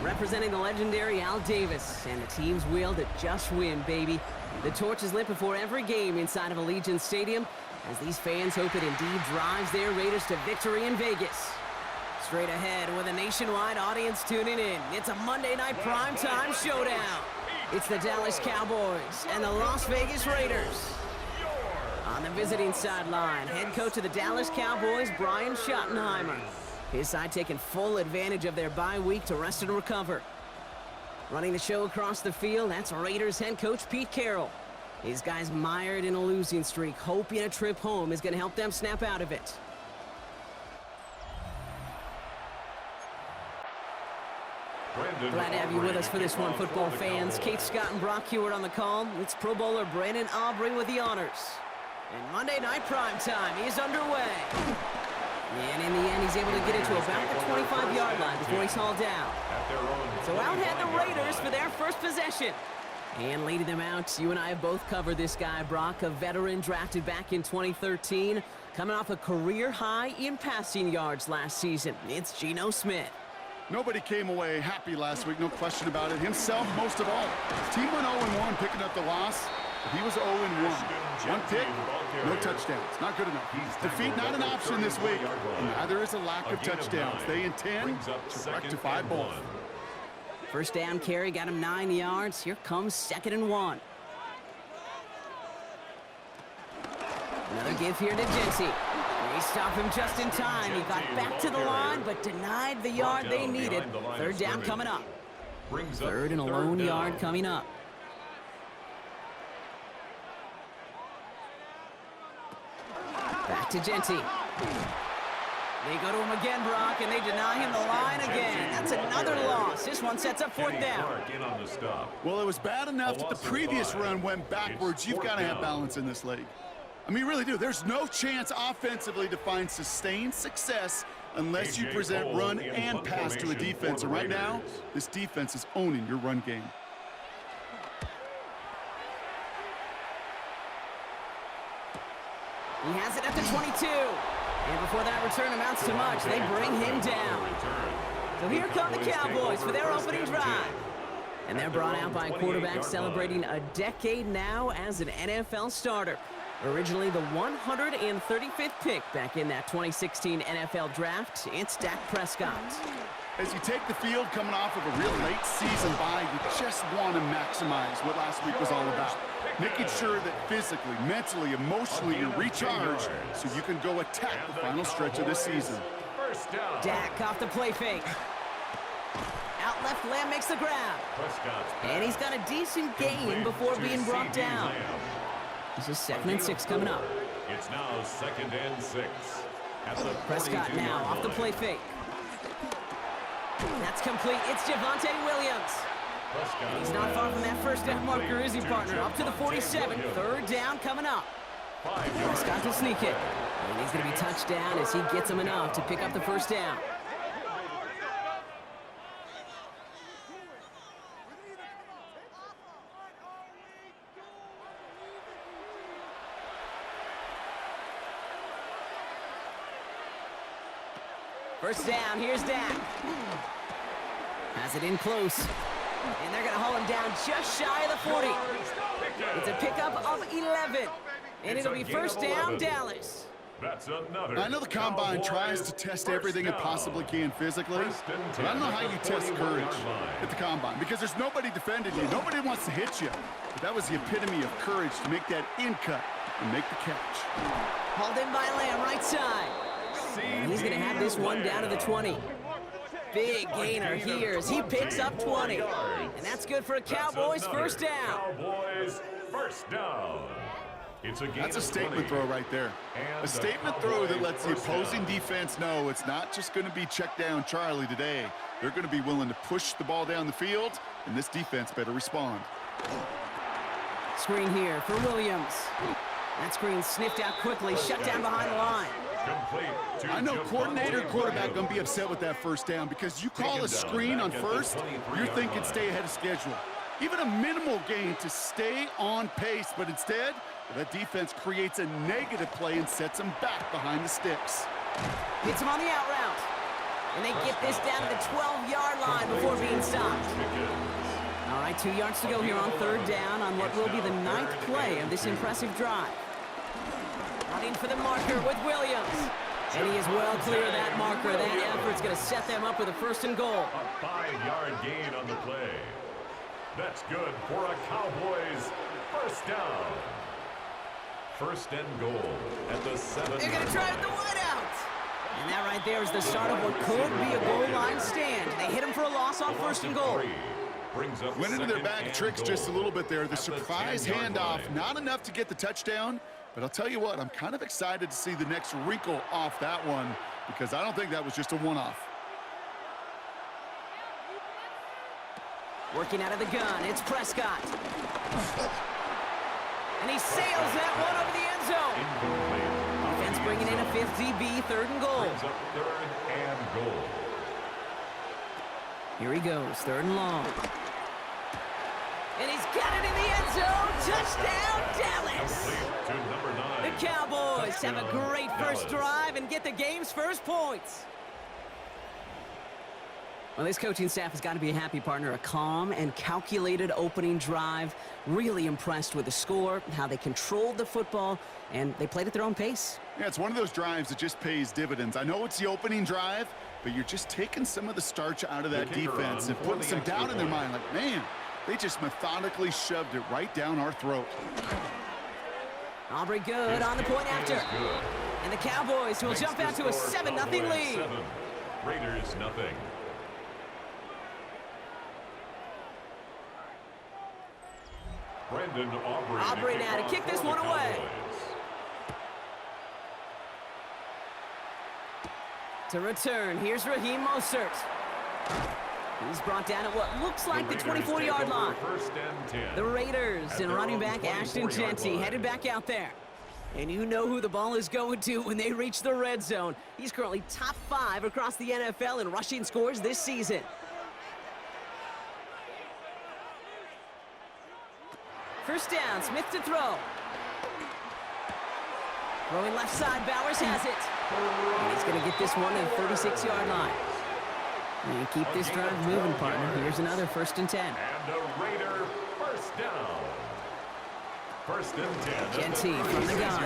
representing the legendary Al Davis, and the team's will to just win, baby. The torch is lit before every game inside of Allegiant Stadium, as these fans hope it indeed drives their Raiders to victory in Vegas. Straight ahead with a nationwide audience tuning in, it's a Monday night primetime showdown. It's the Dallas Cowboys and the Las Vegas Raiders. On the visiting sideline, head coach of the Dallas Cowboys, Brian Schottenheimer. His side taking full advantage of their bye week to rest and recover. Running the show across the field, that's Raiders head coach Pete Carroll. His guys mired in a losing streak, hoping a trip home is going to help them snap out of it. Glad to have you with us for this one, football fans. Kate Scott and Brock Hewitt on the call. It's Pro Bowler Brandon Aubrey with the honors. And Monday Night Primetime is underway. And in the end, he's able to get it to about the 25-yard line before he's hauled down. So out head the Raiders for their first possession. And leading them out, you and I have both covered this guy, Brock, a veteran drafted back in 2013, coming off a career high in passing yards last season. It's Geno Smith. Nobody came away happy last week, no question about it. Himself, most of all. His team went 0-1, picking up the loss. But he was 0-1. One pick, no touchdowns. Not good enough. Defeat not an option this week. Neither is a lack of touchdowns. They intend to rectify both. First down carry got him 9 yards. Here comes 2nd and 1. Another give here to Jency. They stop him just in time. He got back to the line, but denied the yard they needed. Third down coming up. Third and a lone yard coming up. Back to Jency. They go to him again, Brock, and they deny him the line again. That's another loss. This one sets up 4th down. Well, it was bad enough that the previous run went backwards. You've got to have balance in this league. I mean, you really do. There's no chance offensively to find sustained success unless you present run and pass to a defense. And right now, this defense is owning your run game. He has it at the 22. And before that return amounts to much, they bring him down. So here come the Cowboys for their opening drive. And they're brought out by a quarterback celebrating a decade now as an NFL starter. Originally the 135th pick back in that 2016 NFL Draft, it's Dak Prescott. As you take the field coming off of a real late season bye, you just want to maximize what last week was all about. Making sure that physically, mentally, emotionally, you're recharged so you can go attack the final stretch of this season. Dak off the play fake. Out left, Lamb makes the grab. And he's got a decent gain before being brought down. This is 2nd and 6 coming up. It's now 2nd and 6. Prescott now off the play fake. That's complete. It's Javonte Williams. He's not far from that first down marker, is he, partner? Up to the 47. 3rd down coming up. Prescott to sneak it. And he's going to be touched down as he gets him enough to pick up the first down. First down, here's Dak. Has it in close. And they're going to haul him down just shy of the 40. It's a pickup of 11. And it'll be first down, Dallas. That's another. I know the Combine tries to test everything it possibly can physically, but I don't know how you test courage at the Combine, because there's nobody defending you. Nobody wants to hit you. But that was the epitome of courage to make that in cut and make the catch. Hauled in by Lamb, right side. And he's going to have this one down to the 20. Big gainer here as he picks up 20. And that's good for a Cowboys first down. Cowboys first down. That's a statement throw right there. A statement throw that lets the opposing defense know it's not just going to be check down Charlie today. They're going to be willing to push the ball down the field, and this defense better respond. Screen here for Williams. That screen sniffed out quickly, shut down behind the line. I know coordinator quarterback going to be upset with that first down, because you call a screen on first, you're thinking stay ahead of schedule. Even a minimal gain to stay on pace, but instead, that defense creates a negative play and sets them back behind the sticks. Hits him on the out route. And they get this down to the 12-yard line before being stopped. All right, 2 yards to go here on third down on what will be the 9th play of this impressive drive. Running for the marker with Williams. And he is well clear of that marker. That effort's going to set them up with a 1st and goal. A 5-yard gain on the play. That's good for a Cowboys 1st down. 1st and goal at the 7. They're going to try it the wideout. And that right there is the start of what could be a goal line stand. They hit him for a loss on 1st and goal. Went into their bag of tricks just a little bit there. The surprise handoff, not enough to get the touchdown. But I'll tell you what, I'm kind of excited to see the next wrinkle off that one because I don't think that was just a one-off. Working out of the gun, it's Prescott. And he sails that one over the end zone. Defense bringing in a 5th DB, 3rd and goal. Brings up 3rd and goal. Here he goes, 3rd and long. And he's got it in the end zone. Touchdown, Dallas. To number 9. The Cowboys have a great first drive and get the game's first points. Well, this coaching staff has got to be a happy partner. A calm and calculated opening drive. Really impressed with the score, how they controlled the football, and they played at their own pace. Yeah, it's one of those drives that just pays dividends. I know it's the opening drive, but you're just taking some of the starch out of that defense and putting some doubt in their mind. Like, man, they just methodically shoved it right down our throat. Aubrey good on the point after. And the Cowboys will jump out to a 7-0 lead. 7. Raiders nothing. Brendan Aubrey. Aubrey now to kick this one away. To return, here's Raheem Mostert. He's brought down at what looks like the 24-yard line. 1st and 10. The Raiders and running back Ashton 24-yard Genty line. headed back out there. And you know who the ball is going to when they reach the red zone. He's currently top 5 across the NFL in rushing scores this season. First down, Smith to throw. Throwing left side, Bowers has it. And he's going to get this one to the 36-yard line. And you keep this drive moving, partner. Here's another 1st and 10. And a Raider 1st down. 1st and 10. Genty from the gun.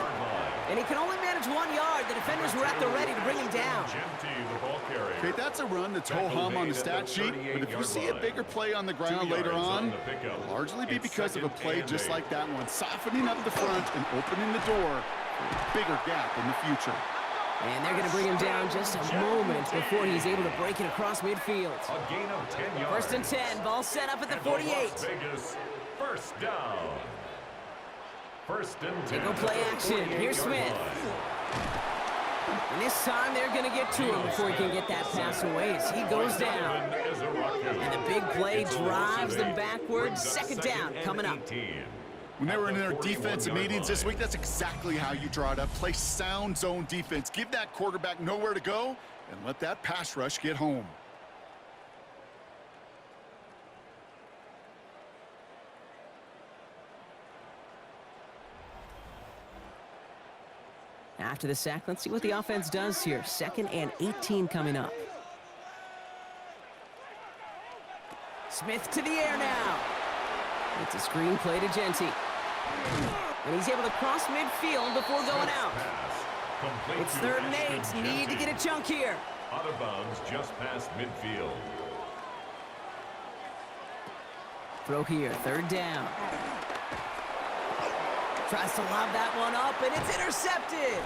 And he can only manage 1 yard. The defenders were at the ready to bring him down. Genty, the ball carrier. Okay, that's a run that's ho-hum on the stat sheet, but if you see a bigger play on the ground later on, it'll largely be because of a play just like that one, softening up the front and opening the door for a bigger gap in the future. And they're going to bring him down just a moment before he's able to break it across midfield. A gain of 10 yards. 1st and 10, ball set up at the 48. Las Vegas 1st down. 1st and 10. They go play action. Here's Smith. And this time they're going to get to him before he can get that pass away as he goes down. And the big play drives them backwards. 2nd down coming up. When they were in their defensive meetings this week, that's exactly how you draw it up. Play sound zone defense. Give that quarterback nowhere to go and let that pass rush get home. After the sack, let's see what the offense does here. 2nd and 18 coming up. Smith to the air now. It's a screen play to Genty. And he's able to cross midfield before going out. It's 3rd and 8. Need to get a chunk here. Out of bounds just past midfield. Throw here, 3rd down. Tries to lob that one up, and it's intercepted.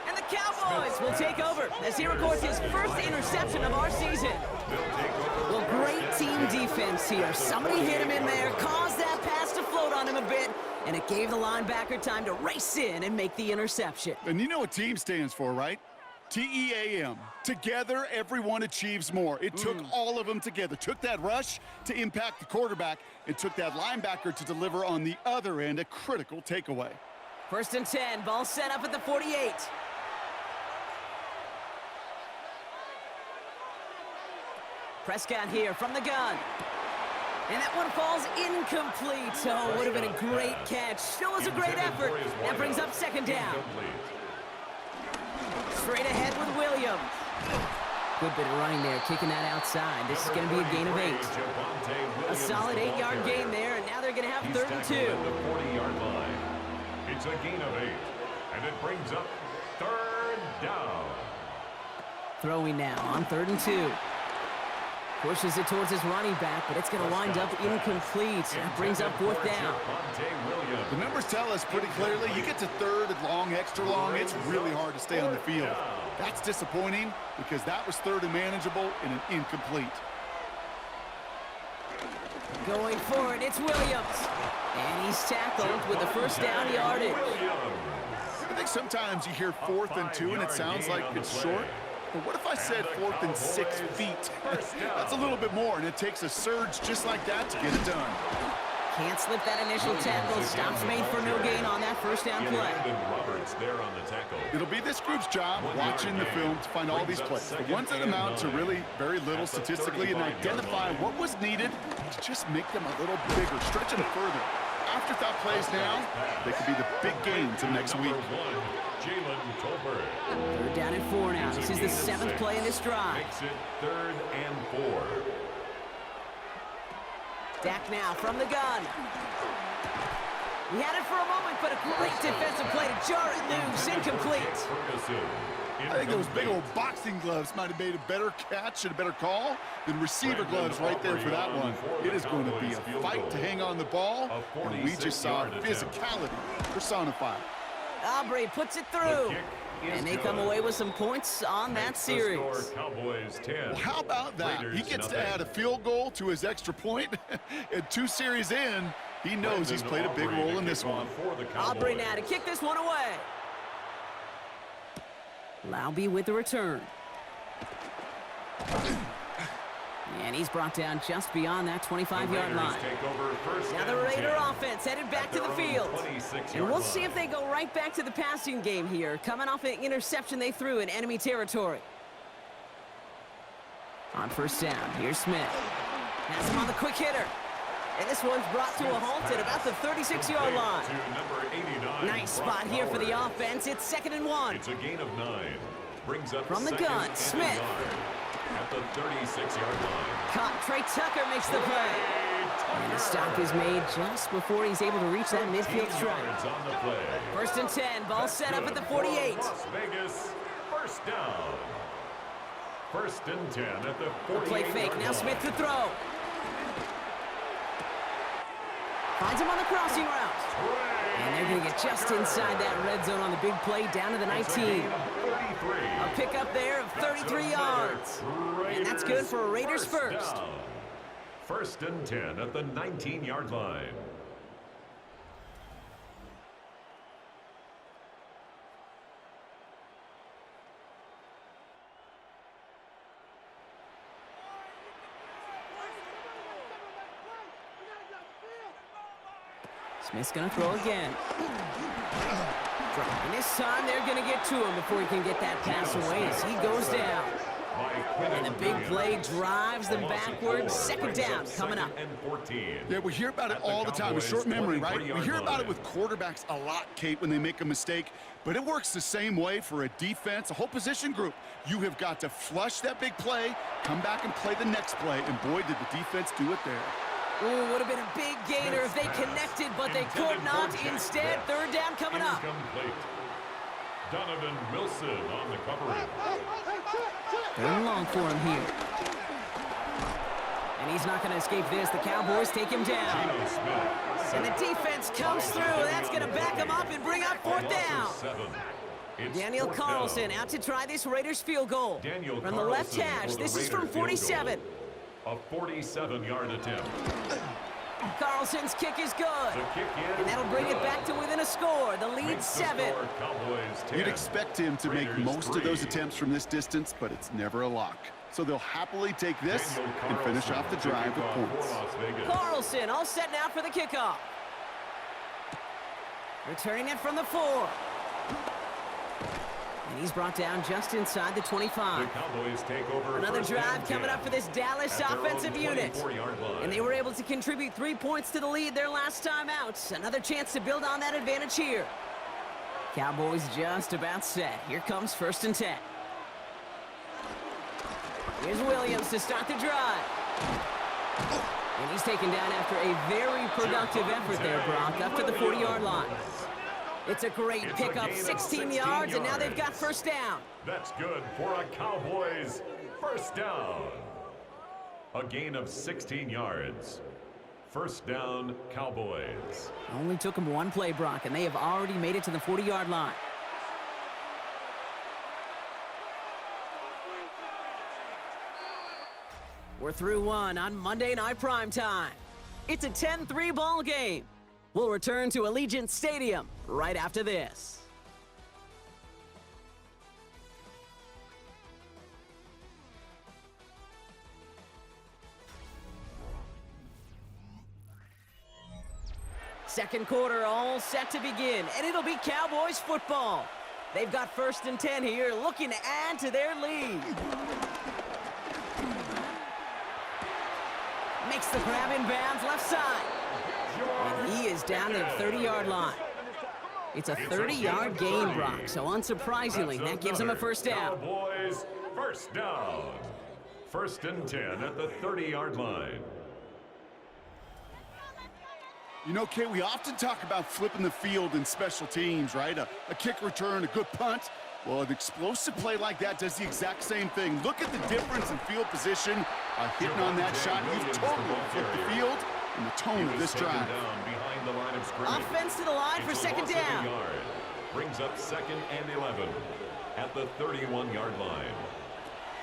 And the Cowboys will take over as he records his 1st interception of our season. Well, great team defense here. Somebody hit him in there, caused that pass to float on him a bit, and it gave the linebacker time to race in and make the interception. And you know what team stands for, right? T-E-A-M. Together, everyone achieves more. It took all of them together. Took that rush to impact the quarterback. It took that linebacker to deliver on the other end, a critical takeaway. 1st and 10, ball set up at the 48. Prescott here from the gun. And that one falls incomplete. So it would have been a great catch. Still was a great effort. That brings up 2nd down. Straight ahead with Williams. Good bit of running there, kicking that outside. This is going to be a gain of 8. A solid 8-yard gain there, and now they're going to have 3rd and 2. At the 40-yard line. It's a gain of 8, and it brings up 3rd down. Throwing now on 3rd and 2. Pushes it towards his running back, but it's going to wind up incomplete. That brings up 4th down. The numbers tell us pretty clearly, you get to 3rd and long, extra long, it's really hard to stay on the field. That's disappointing because that was 3rd and manageable and an incomplete. Going for it, it's Williams. And he's tackled with the 1st down yardage. I think sometimes you hear 4th and 2 and it sounds like it's short. But what if I said 4th and 6 feet? That's a little bit more, and it takes a surge just like that to get it done. Can't slip that initial tackle. Stops made for no gain on that 1st down play. It'll be this group's job watching the film to find all these plays. The ones that amount to really very little statistically and identify what was needed to just make them a little bigger, stretch them further. Afterthought plays now, they could be the big gains of next week. 3rd down and 4 now. This is the 7th play in this drive. Makes it 3rd and 4. Dak now from the gun. He had it for a moment, but a great defensive play to jar it loose. Incomplete. I think those big old boxing gloves might have made a better catch and a better call than receiver gloves right there for that one. It is going to be a fight to hang on the ball, and we just saw physicality personified. Aubrey puts it through, and they come away with some points on that series. Well, how about that? He gets to add a field goal to his extra point, and 2 series in, he knows he's played a big role in this one. Aubrey now to kick this one away. Laube with the return. And he's brought down just beyond that 25-yard line. Now the Raider offense headed back to the field. And we'll see if they go right back to the passing game here, coming off an interception they threw in enemy territory. On 1st down, here's Smith. Has him on the quick hitter. And this one's brought to a halt at about the 36-yard line. Nice spot here for the offense. It's 2nd and 1. It's a gain of 9. Brings up from the gun, Smith. At the 36-yard line. Caught. Trey Tucker makes the play. And the stop is made just before he's able to reach that midfield strike. 1st and 10. Ball set up at the 48. Las Vegas, 1st down. 1st and 10 at the 48. The play fake. Now Smith to throw. Finds him on the crossing route. And they're going to get just inside that red zone on the big play down to the 19. A pickup there of 33 yards. And that's good for a Raiders first. 1st and 10 at the 19-yard line. Smith's going to throw again. And this time they're going to get to him before he can get that pass away as he goes down. And the big play drives them backwards. 2nd down coming up. Yeah, we hear about it all the time. A short memory, right? We hear about it with quarterbacks a lot, Kate, when they make a mistake. But it works the same way for a defense, a whole position group. You have got to flush that big play, come back and play the next play. And boy, did the defense do it there. Ooh, would have been a big gainer if they connected, but they could not. Instead, 3rd down coming up. Donovan Wilson on the covering. 3rd and long for him here. And he's not going to escape this. The Cowboys take him down. And the defense comes through. That's going to back him up and bring up 4th down. Daniel Carlson out to try this Raiders field goal. From the left hash, this is from 47. A 47-yard attempt. Carlson's kick is good. And that'll bring it back to within a score. The lead 7. You'd expect him to make most of those attempts from this distance, but it's never a lock. So they'll happily take this and finish off the drive with points. Carlson all set now for the kickoff. Returning it from the 4. And he's brought down just inside the 25. The Cowboys take over. Another drive coming up for this Dallas offensive unit. And they were able to contribute 3 points to the lead their last time out. Another chance to build on that advantage here. Cowboys just about set. Here comes 1st and 10. Here's Williams to start the drive. And he's taken down after a very productive effort there, Brock, up to the 40-yard line. It's a great pickup, 16 yards, and now they've got first down. That's good for a Cowboys first down. A gain of 16 yards. First down, Cowboys. Only took them one play, Brock, and they have already made it to the 40-yard line. We're through one on Monday Night Primetime. It's a 10-3 ball game. We'll return to Allegiant Stadium right after this. Second quarter all set to begin, and it'll be Cowboys football. They've got 1st and 10 here, looking to add to their lead. Makes the grab in bounds left side. And he is down to the 30-yard line. It's a 30-yard gain, Brock, so unsurprisingly, that gives him a first down. Cowboys first down. 1st and 10 at the 30-yard line. You know, Kate, we often talk about flipping the field in special teams, right? A kick return, a good punt. Well, an explosive play like that does the exact same thing. Look at the difference in field position. Hitting on that shot, you've totally flipped the field and the tone of this drive. Behind the line of Offense to the line for second down. Brings up 2nd and 11 at the 31-yard line.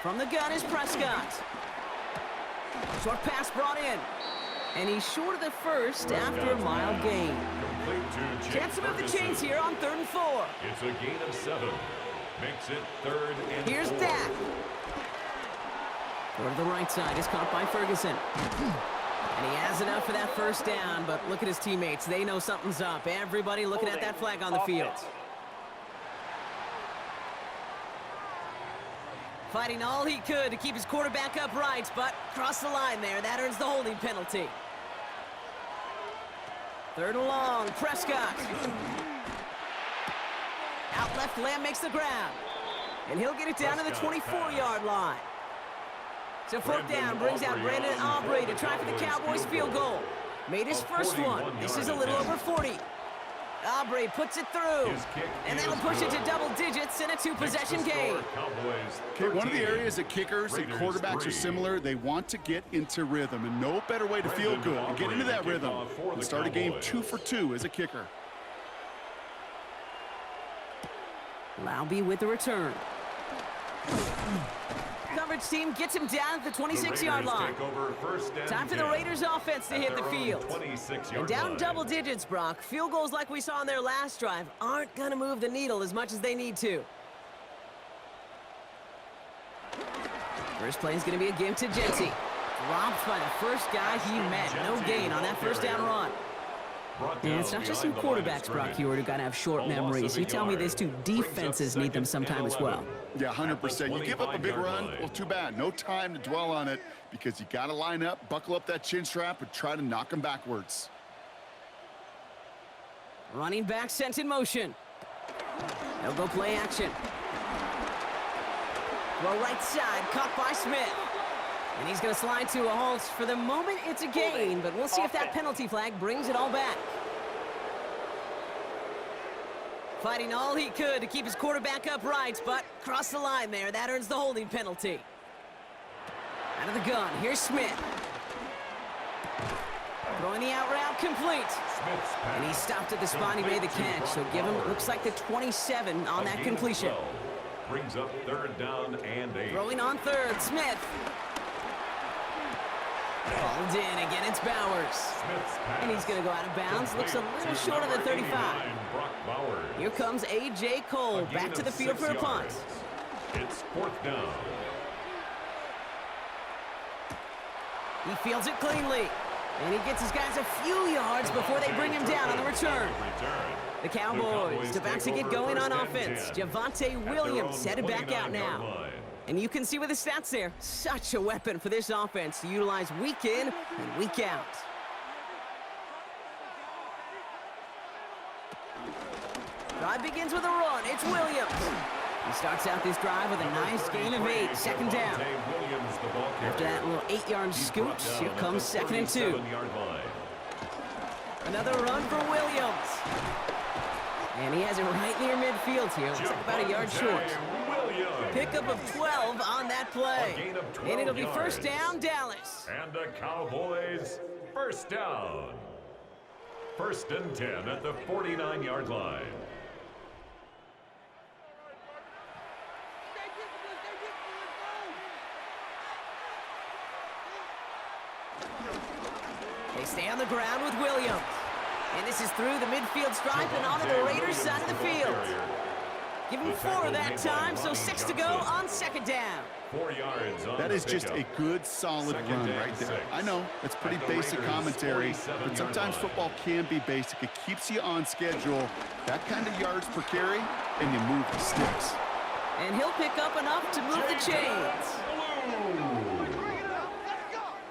From the gun is Prescott. Short pass brought in. And he's short of the first after a mild gain. Chance to move the chains here on 3rd and 4. It's a gain of 7. Makes it 3rd and 4. Here's Dak. Go to the right side. Is caught by Ferguson. And he has enough for that first down, but look at his teammates. They know something's up. Everybody looking at that flag on the field. Fighting all he could to keep his quarterback upright, but crossed the line there. That earns the holding penalty. 3rd and long, Prescott. Out left, Lamb makes the grab. And he'll get it down to the 24-yard line. So 4th down brings out Brandon Aubrey to try for the Cowboys field goal. Made his first one. This is a little over 40. Aubrey puts it through. And that'll push it to double digits in a 2-possession game. Okay, one of the areas that kickers and quarterbacks are similar, they want to get into rhythm. And no better way to feel good and get into that rhythm and start a game 2 for 2 as a kicker. Laube with the return. Coverage team gets him down at the 26-yard line. Time for the Raiders offense to hit the field. And down double digits, Brock. Field goals like we saw on their last drive aren't going to move the needle as much as they need to. First play is going to be a give to Jency. Dropped by the first guy he met. No gain on that first down run. And it's not just some quarterbacks, Brock Hewitt, who got to have short memories. You tell me these two defenses need them sometime as well. Yeah, 100%. You give up a big run, well, too bad. No time to dwell on it because you got to line up, buckle up that chin strap, and try to knock them backwards. Running back sent in motion. They'll go play action. Throw right side, caught by Smith. And he's going to slide to a halt. For the moment, it's a gain, but we'll see if that penalty flag brings it all back. Fighting all he could to keep his quarterback upright, but crossed the line there. That earns the holding penalty. Out of the gun, here's Smith. Throwing the out route complete. And he stopped at the spot he made the catch, so give him, looks like the 27 on that completion. Brings up 3rd down and 8. Throwing on 3rd, Smith. Called in, again it's Bowers. And he's going to go out of bounds. Looks a little short of the 35. Here comes A.J. Cole back to the field for a punt. It's 4th down. He fields it cleanly. And he gets his guys a few yards before they bring him down on the return. The Cowboys about to get going on offense. Javonte Williams headed back out now. And you can see with the stats there, such a weapon for this offense to utilize week in and week out. Drive begins with a run. It's Williams. He starts out this drive with a nice gain of 8, second down. After that little 8-yard scoot, here comes 2nd and 2. Another run for Williams. And he has it right near midfield here. Looks like about a yard short. Pickup of 12 on that play. And it'll be first down, Dallas. And the Cowboys, first down. 1st and 10 at the 49-yard line. They stay on the ground with Williams. And this is through the midfield stripe and onto the Raiders' side of the field. Give him 4 that time, so 6 to go on 2nd down. 4 yards on that is just a good, solid run right there. I know, it's pretty basic commentary, but sometimes football can be basic. It keeps you on schedule. That kind of yards per carry, and you move the sticks. And he'll pick up enough to move the chains.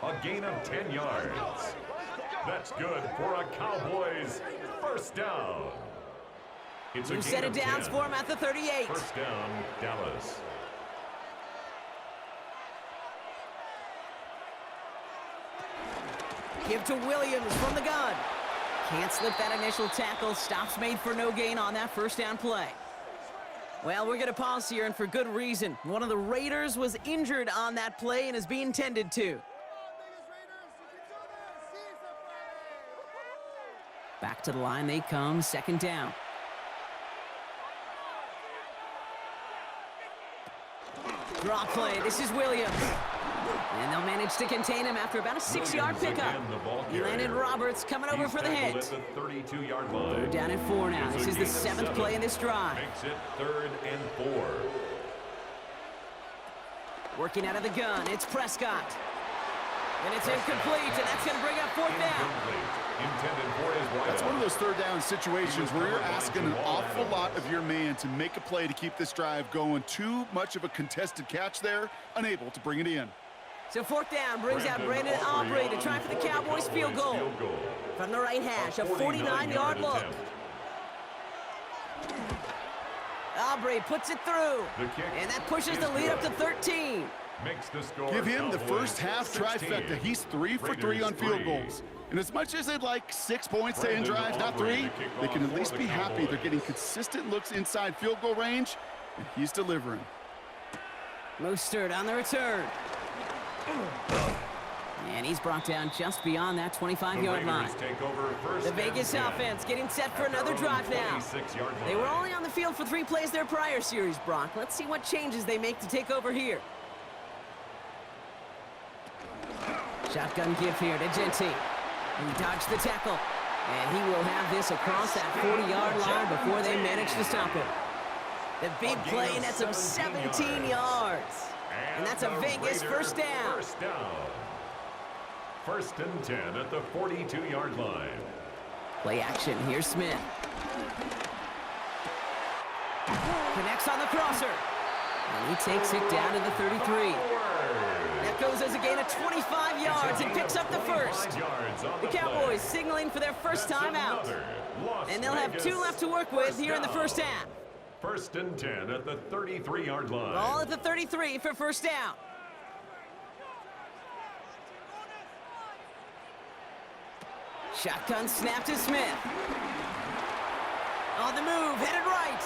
A gain of 10 yards. That's good for a Cowboys first down. It's a set of downs for him at the 38. First down, Dallas. Give to Williams from the gun. Can't slip that initial tackle. Stops made for no gain on that first down play. Well, we're going to pause here, and for good reason. One of the Raiders was injured on that play and is being tended to. Back to the line they come, 2nd down. Draw play, this is Williams. And they'll manage to contain him after about a 6-yard pickup. He landed Roberts coming over for the hit. 32-yard line. They're down at 4 now. This is the 7th play in this drive. Makes it 3rd and 4. Working out of the gun, it's Prescott. And it's incomplete, and that's going to bring up 4th down. That's one of those 3rd down situations where you're asking an awful lot of your man to make a play to keep this drive going. Too much of a contested catch there, unable to bring it in. So 4th down brings out Brandon Aubrey to try for the Cowboys field goal. From the right hash, a 49-yard look. Aubrey puts it through. And that pushes the lead up to 13. Makes the score. Give him the first half trifecta. He's 3 for 3 on field goals. And as much as they'd like 6 points to end drives, not 3, they can at least be happy they're getting consistent looks inside field goal range, and he's delivering. Mostert on the return. And he's brought down just beyond that 25-yard line. The Vegas offense getting set for another drive now. They were only on the field for 3 plays their prior series, Brock. Let's see what changes they make to take over here. Shotgun give here to Genty. He dodged the tackle. And he will have this across that 40-yard line before they manage to stop him. The big play, and that's of 17 yards. And that's a Vegas first down. 1st and 10 at the 42-yard line. Play action. Here's Smith. Connects on the crosser. And he takes it down to the 33. That goes as a gain of 25 yards and picks up the first. The Cowboys signaling for their first time out. And they'll have 2 left to work with here in the first half. 1st and 10 at the 33-yard line. Ball at the 33 for first down. Shotgun snap to Smith. On the move, headed right.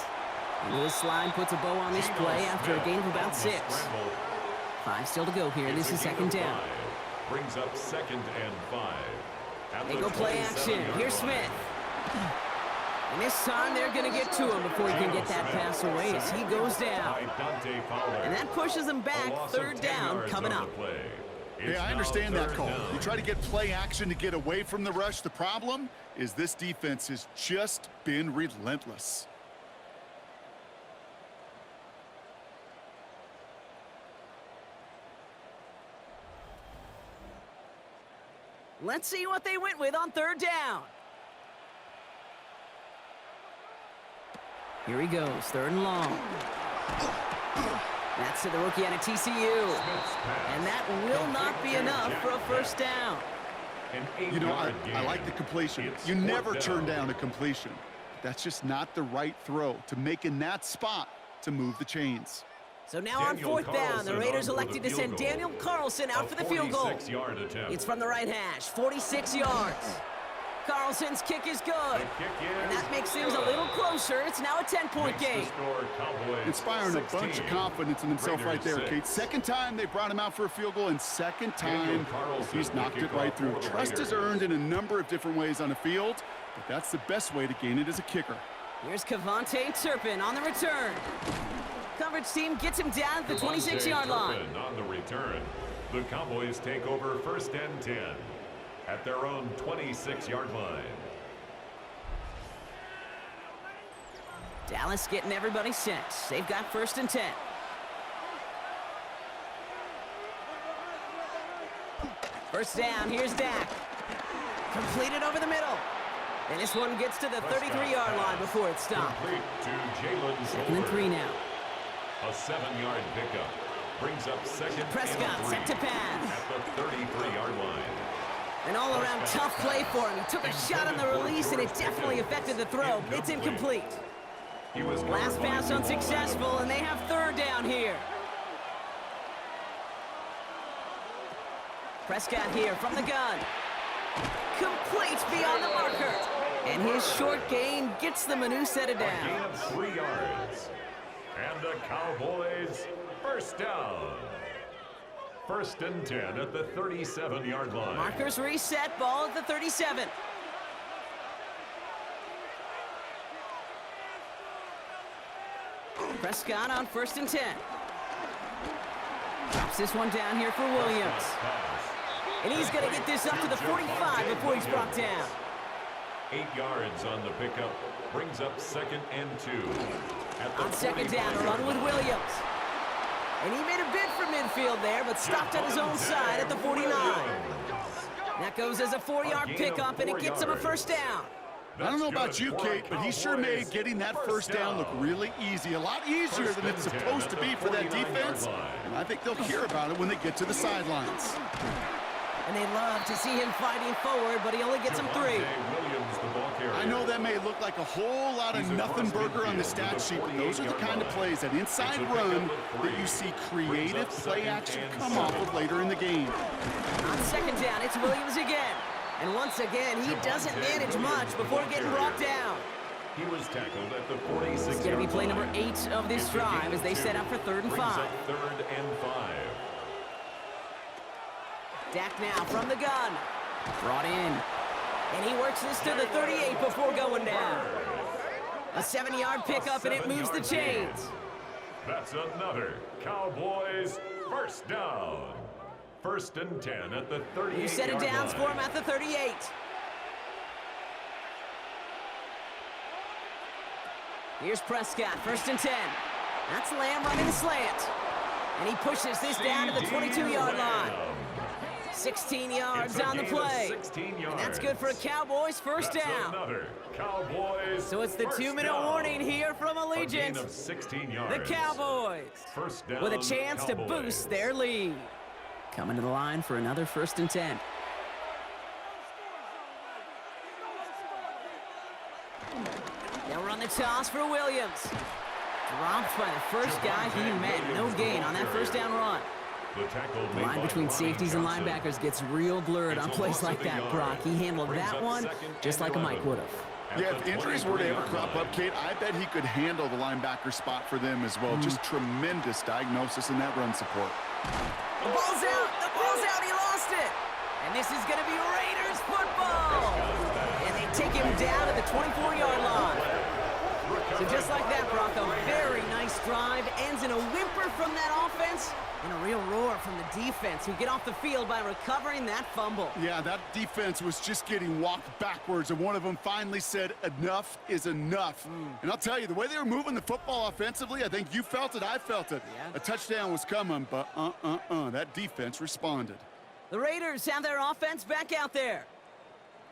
And this slide puts a bow on this play after a gain of about 6. 5 still to go here. This is 2nd down. Brings up 2nd and 5. They go play action. Here's Smith. And this time they're going to get to him before he can get that pass away as he goes down. And that pushes him back. 3rd down coming up. Hey, I understand that call. You try to get play action to get away from the rush. The problem is this defense has just been relentless. Let's see what they went with on 3rd down. Here he goes, 3rd and long. That's to the rookie out of TCU. And that will not be enough for a first down. You know, I like the completion. You never turn down a completion. That's just not the right throw. To make in that spot to move the chains. So now on fourth down, the Raiders elected to send Daniel Carlson out for the field goal. It's from the right hash, 46 yards. Carlson's kick is good, and that makes things a little closer. It's now a 10-point game. Inspiring a bunch of confidence in himself right there, Kate. Second time they brought him out for a field goal, and second time he's knocked it right through. Trust is earned in a number of different ways on the field, but that's the best way to gain it as a kicker. Here's Kevontae Turpin on the return. Coverage team gets him down at the 26-yard line. On the return, the Cowboys take over 1st and 10 at their own 26-yard line. Dallas getting everybody set. They've got 1st and 10. First down, here's Dak. Completed over the middle. And this one gets to the 33-yard line before it stopped. Second and 3 now. A 7-yard pickup brings up second. Prescott set to pass. At the 33-yard line. An all-around tough play for him. He took a shot on the release, and it definitely affected the throw. It's incomplete. Last pass unsuccessful, and they have 3rd down here. Prescott here from the gun. Complete beyond the marker. And his short gain gets them a new set of downs. A gain of 3 yards. And the Cowboys 1st down. 1st and 10 at the 37-yard line. Markers reset, ball at the 37. Prescott on 1st and 10. Drops this one down here for Williams. And he's going to get this up to the 45 before he's brought down. 8 yards on the pickup. Brings up 2nd and 2. On 2nd down, a run with Williams. And he made a bid for midfield there, but stopped on his own side at the 49. That goes as a 4-yard pickup, and it gets him a 1st down. I don't know about you, Kate, but he sure made getting that 1st down look really easy. A lot easier than it's supposed to be for that defense. And I think they'll hear about it when they get to the sidelines. And they love to see him fighting forward, but he only gets him 3. I know that may look like a whole lot of nothing burger on the stat sheet, but those are the kind of plays, that inside run, that you see creative play action come off of later in the game. On 2nd down, it's Williams again. And once again, he doesn't manage much before getting brought down. He was tackled at the 46. It's going to be play number 8 of this drive as they set up for 3rd and 5. 3rd and 5. Dak now from the gun. Brought in. And he works this to the 38 before going down. A 7-yard pickup, and it moves the chains. That's another Cowboys 1st down. 1st and 10 at the 38. You set it downs for him at the 38. Here's Prescott, 1st and 10. That's Lamb running a slant. And he pushes this down to the 22-yard line. 16 yards on the play. 16 yards. And that's good for a Cowboys 1st down. Cowboys so it's the 2-minute warning here from Allegiant. 16 yards. The Cowboys 1st down, with a chance to boost their lead. Coming to the line for another 1st and 10. They'll run the toss for Williams. Dropped by the first guy he met. No gain on that 1st down run. The line between safeties and linebackers gets real blurred on plays like that, Brock. He handled that one just like a Mike would have. Yeah, if injuries were to ever crop up, Kate, I bet he could handle the linebacker spot for them as well. Just tremendous diagnosis in that run support. The ball's out. The ball's out. He lost it. And this is going to be Raiders football. And they take him down at the 24-yard line. So just like that, Brock, a very nice drive. Ends in a whimper from that offense and a real roar from the defense, who get off the field by recovering that fumble. Yeah, that defense was just getting walked backwards, and one of them finally said, enough is enough. And I'll tell you, the way they were moving the football offensively, I think you felt it, I felt it. Yeah. A touchdown was coming, but that defense responded. The Raiders have their offense back out there.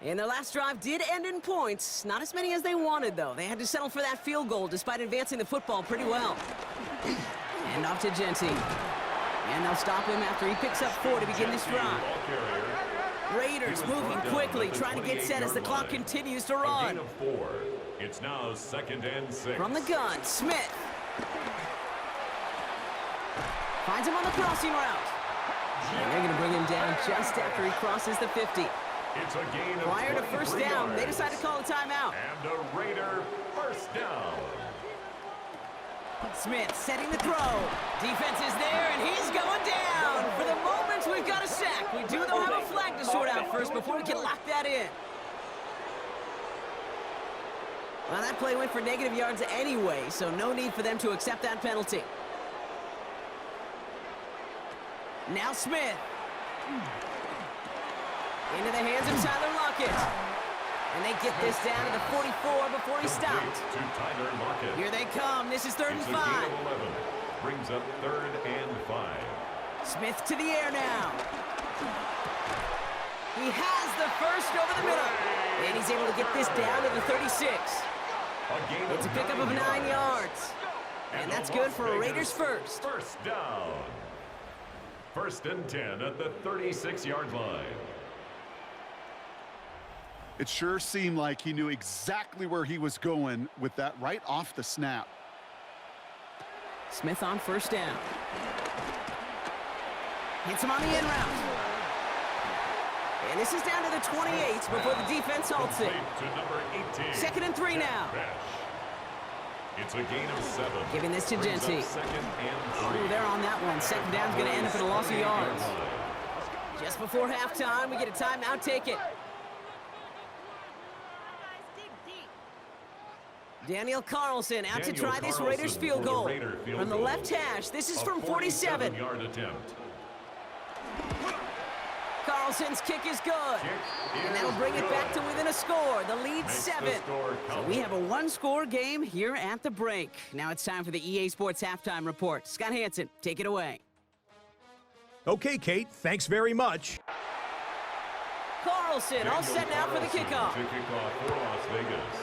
And their last drive did end in points. Not as many as they wanted, though. They had to settle for that field goal despite advancing the football pretty well. And off to Genty. And they'll stop him after he picks up 4 to begin this drive. Raiders moving quickly, trying to get set as the clock continues to run. It's now 2nd and 6. From the gun, Smith. Finds him on the crossing route. And they're going to bring him down just after he crosses the 50. It's a gain of Prior to first down, yards. they decide to call a timeout. And a Raider first down. Smith setting the throw. Defense is there, and he's going down. For the moment, we've got a sack. We do, though, have a flag to sort out first before we can lock that in. Well, that play went for negative yards anyway, so no need for them to accept that penalty. Now Smith. Into the hands of Tyler Lockett. And they get this down to the 44 before he stopped. To Tyler Lockett. Here they come. This is 3rd and It's a 5. gain of 11. Brings up 3rd and 5. Smith to the air now. He has the first over the middle. And he's able to get this down to the 36. It's a pickup of 9 yards. And that's good for a Raiders first. First down. 1st and 10 at the 36-yard line. It sure seemed like he knew exactly where he was going with that right off the snap. Smith on first down. Hits him on the in route. And this is down to the 28 before the defense halts it. To number 18. 2nd and 3 now. It's a gain of 7. Giving this to Brings up Genty. 2nd and 3. Ooh, they're on that one. 2nd down's going to end up in a loss of yards. Just before halftime, we get a timeout. Take it. Daniel Carlson out to try this Raiders field goal. From the left hash, this is from 47. 47-yard attempt. Carlson's kick is good. And that'll bring it back to within a score. The lead 7. So we have a one-score game here at the break. Now it's time for the EA Sports Halftime Report. Scott Hansen, take it away. Okay, Kate, thanks very much. Carlson all set now for the kickoff. To kick off for Las Vegas.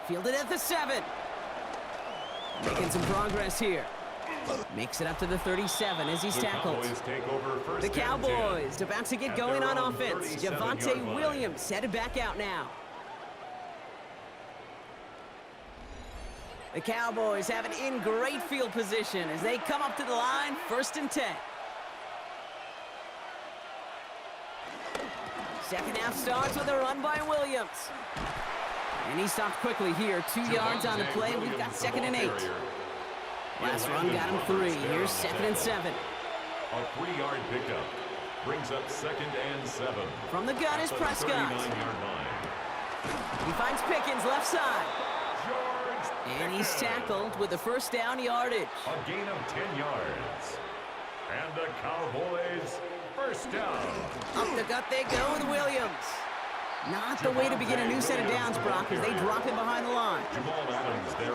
Fielded at the 7. Making some progress here. Makes it up to the 37 as he's tackled. The Cowboys about to get going on offense. Javonte Williams headed back out now. The Cowboys have it in great field position as they come up to the line, 1st and 10. Second half starts with a run by Williams. And he stopped quickly here. 2 yards on the play. We've got 2nd and 8. Last run got him 3. Here's 2nd and 7. A 3-yard pickup brings up 2nd and 7. From the gun is Prescott. 39-yard line. He finds Pickens left side. And he's tackled with the first down yardage. A gain of 10 yards. And the Cowboys first down. Up the gut they go with Williams. Not the way to begin a new set of downs, Brock, as they drop him behind the line.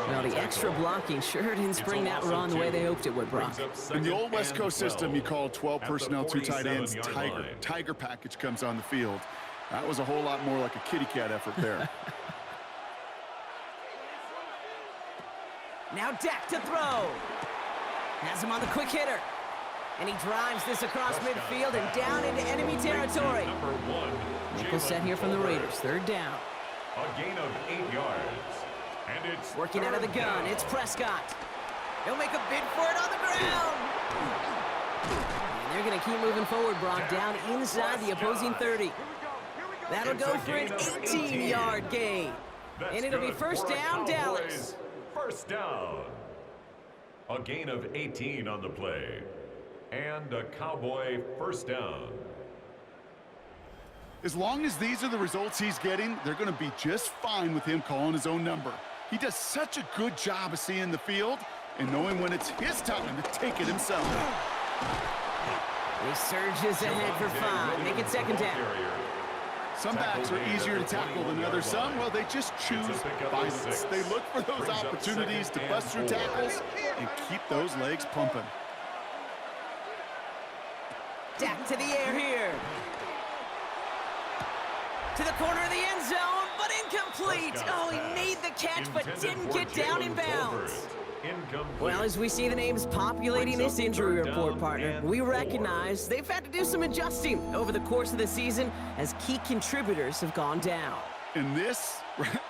Well, the extra blocking sure didn't spring that run the way they hoped it would, Brock. In the old West Coast system, you call 12 personnel, 2 tight ends, Tiger. Tiger package comes on the field. That was a whole lot more like a kitty cat effort there. Now Dak to throw. Has him on the quick hitter. And he drives this across midfield and down into enemy territory. Nickel set here from the Raiders. 3rd down. A gain of 8 yards. And it's working out of the gun. It's Prescott. He'll make a bid for it on the ground. And they're going to keep moving forward, Brock, down inside the opposing 30. That'll go for an 18-yard gain. And it'll be 1st down, Dallas. First down. A gain of 18 on the play. And a Cowboy first down. As long as these are the results he's getting, they're going to be just fine with him calling his own number. He does such a good job of seeing the field and knowing when it's his time to take it himself. He surges ahead for 5. Make it 2nd down. Some backs are easier to tackle than others. Some, well, they just choose violence. They look for those opportunities to bust through tackles and keep those legs pumping. Dak to the air here. To the corner of the end zone, but incomplete. Oh, he made the catch, but didn't get down in bounds. Well, as we see the names populating this injury report, partner, we recognize they've had to do some adjusting over the course of the season as key contributors have gone down. And this,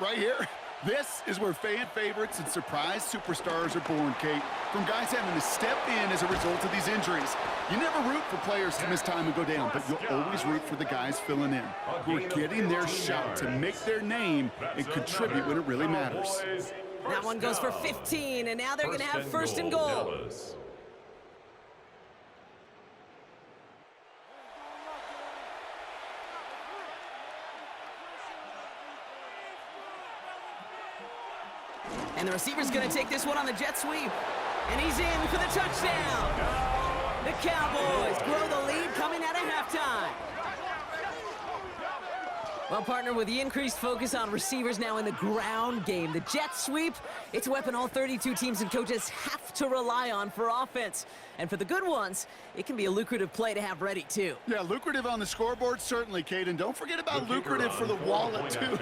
right here, This is where fan favorites and surprise superstars are born, Kate. From guys having to step in as a result of these injuries. You never root for players to miss time and go down, but you'll always root for the guys filling in, who are getting their shot to make their name and contribute when it really matters. That one goes for 15, and now they're going to have first and goal. And the receiver's going to take this one on the jet sweep. And he's in for the touchdown. The Cowboys grow the lead coming out of halftime. Well, partner, with the increased focus on receivers now in the ground game, the jet sweep, it's a weapon all 32 teams and coaches have to rely on for offense. And for the good ones, it can be a lucrative play to have ready, too. Yeah, lucrative on the scoreboard, certainly, Kate. And don't forget about lucrative for the wallet, too.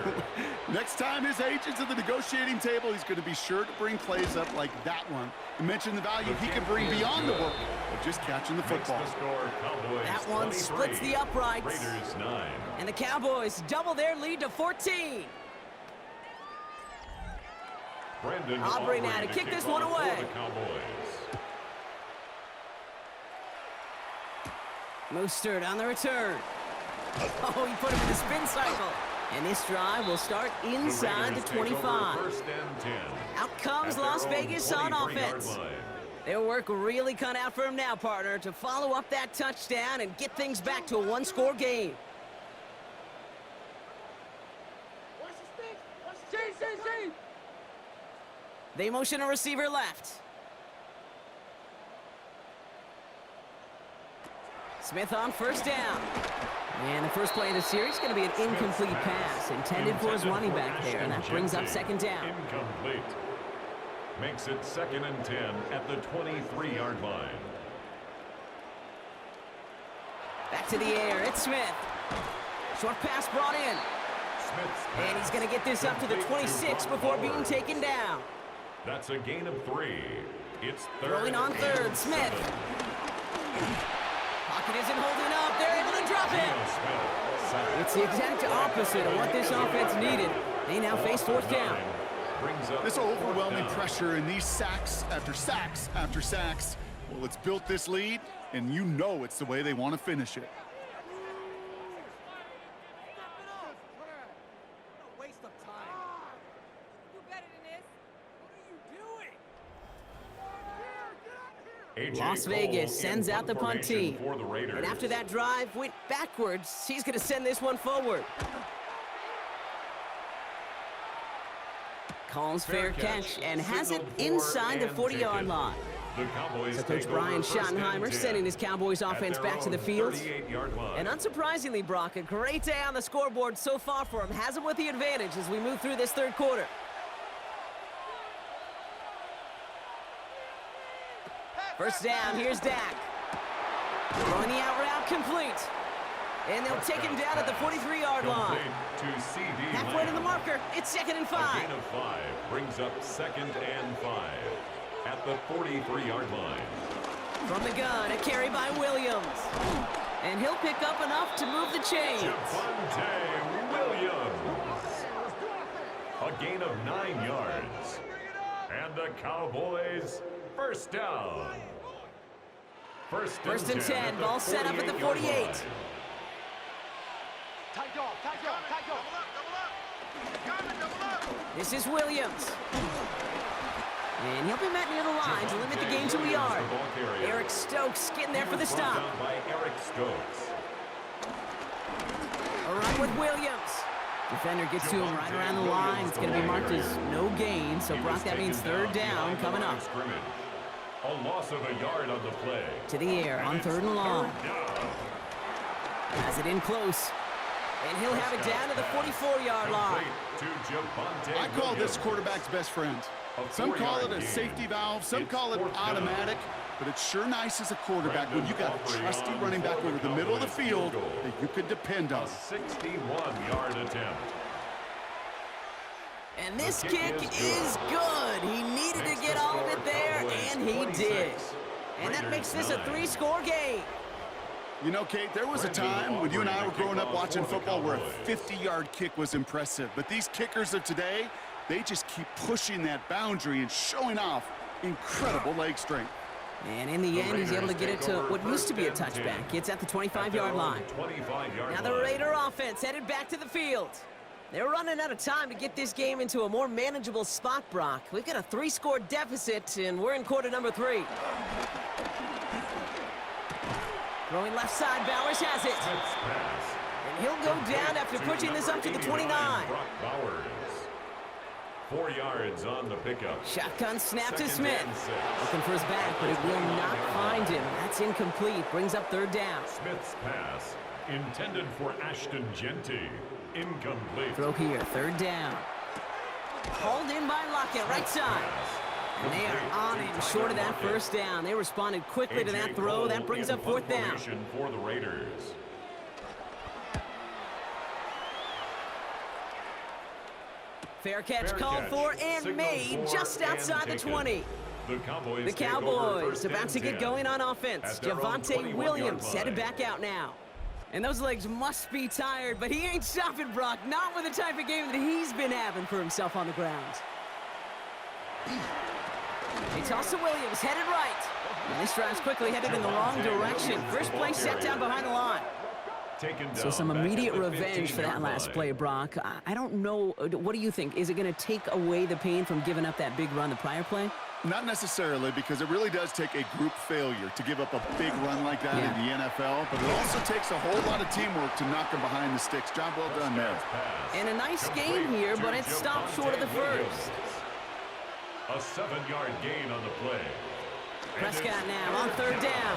Next time his agent's at the negotiating table, he's going to be sure to bring plays up like that one. You mentioned the value he can bring beyond the work of just catching the football. That one splits the uprights. Raiders 9. And the Cowboys double their lead to 14. Aubrey now to kick this one away. Mostert on the return. Oh, he put him in the spin cycle. And this drive will start inside the 25. First and 10. Out comes Las Vegas on offense. Their work really cut out for him now, partner, to follow up that touchdown and get things back to a one-score game. They motion a receiver left. Smith on first down. And the first play of the series is going to be an incomplete pass intended for his running back there, and that brings up second down. Incomplete. Makes it 2nd and 10 at the 23-yard line. Back to the air, it's Smith. Short pass brought in. And he's going to get this up to the 26 before being taken down. That's a gain of 3. It's third. Throwing on third, Smith. Pocket isn't holding up. They're able to drop it. It's the exact opposite of what this offense needed. They now face fourth down. This overwhelming pressure and these sacks after sacks after sacks. Well, it's built this lead, and you know it's the way they want to finish it. Las Vegas sends out the punt team. And after that drive went backwards, he's going to send this one forward. Calls fair catch and has it inside the 40-yard line. So Coach Brian Schottenheimer sending his Cowboys offense back to the field. And unsurprisingly, Brock, a great day on the scoreboard so far for him. Has him with the advantage as we move through this third quarter. First down, here's Dak. Throwing the out route complete. And they'll take him down at the 43-yard line. Halfway to the marker, it's 2nd and 5. A gain of 5 brings up 2nd and 5 at the 43-yard line. From the gun, a carry by Williams. And he'll pick up enough to move the chains. Javonte Williams. A gain of 9 yards. And the Cowboys first down. First and 10, ball set up at the 48. This is Williams. And he'll be met near the line to limit the gain to a yard. Eric Stokes getting there for the stop. By Eric Stokes. A run with Williams. Defender gets to him right around the line. It's going to be marked as no gain. So, Brock, that means third down coming up. A loss of a yard on the play. To the air on third and long. Has it in close. And he'll have it down to the 44-yard line. I call this quarterback's best friend. Some call it a safety valve, some call it automatic, but it's sure nice as a quarterback when you got a trusty running back over the middle of the field that you could depend on. A 61-yard attempt. And this kick is good. He needed to get all of it there, and he did. And that makes this a 3-score game. You know, Kate, there was a time when you and I were growing up watching football where a 50-yard kick was impressive. But these kickers of today, They just keep pushing that boundary and showing off incredible leg strength. And in the end, he's able to get it to what used to be a touchback. It's at the 25-yard line. Now the Raider offense headed back to the field. They're running out of time to get this game into a more manageable spot, Brock. We've got a 3-score deficit, and we're in quarter number 3. Throwing left side, Bowers has it. And he'll go down after pushing this up to the 29. 4 yards on the pickup. Shotgun snap to Smith. Looking for his back, but it will not find him. That's incomplete. Brings up 3rd down. Smith's pass intended for Ashton Genty. Incomplete. Throw here, 3rd down. Hauled in by Lockett, right side. And they are on him, short of that 1st down. They responded quickly to that throw. That brings up 4th down. For the Raiders. Fair catch called for and made just outside the 20. The Cowboys about to get going on offense. Javonte Williams headed back out now. And those legs must be tired, but he ain't stopping, Brock. Not with the type of game that he's been having for himself on the ground. They toss to Williams, headed right. And this drive's quickly headed in the wrong direction. First play set down behind the line. So some immediate revenge for that last play, Brock. I don't know. What do you think? Is it going to take away the pain from giving up that big run the prior play? Not necessarily, because it really does take a group failure to give up a big run like that in the NFL, but it also takes a whole lot of teamwork to knock them behind the sticks. Job well done there. And a nice game here, but it stopped short of the first. A 7-yard gain on the play. Prescott now on 3rd down.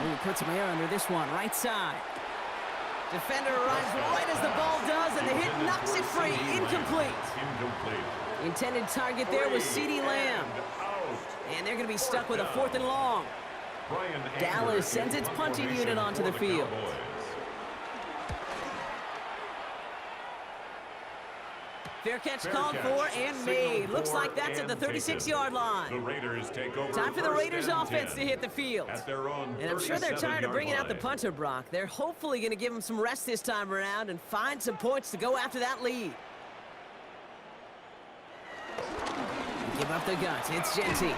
Ooh, put some air under this one, right side. Defender arrives right as the ball does, and the hit knocks it free. Incomplete. Intended target there was CeeDee Lamb. And they're going to be stuck with a 4th and long. Dallas sends its punting unit onto the field. Fair catch called for and made. Looks like that's at the 36-yard line. Time for the Raiders offense to hit the field. And I'm sure they're tired of bringing out the punter, Brock. They're hopefully going to give him some rest this time around and find some points to go after that lead. Give up the guts. It's Genty.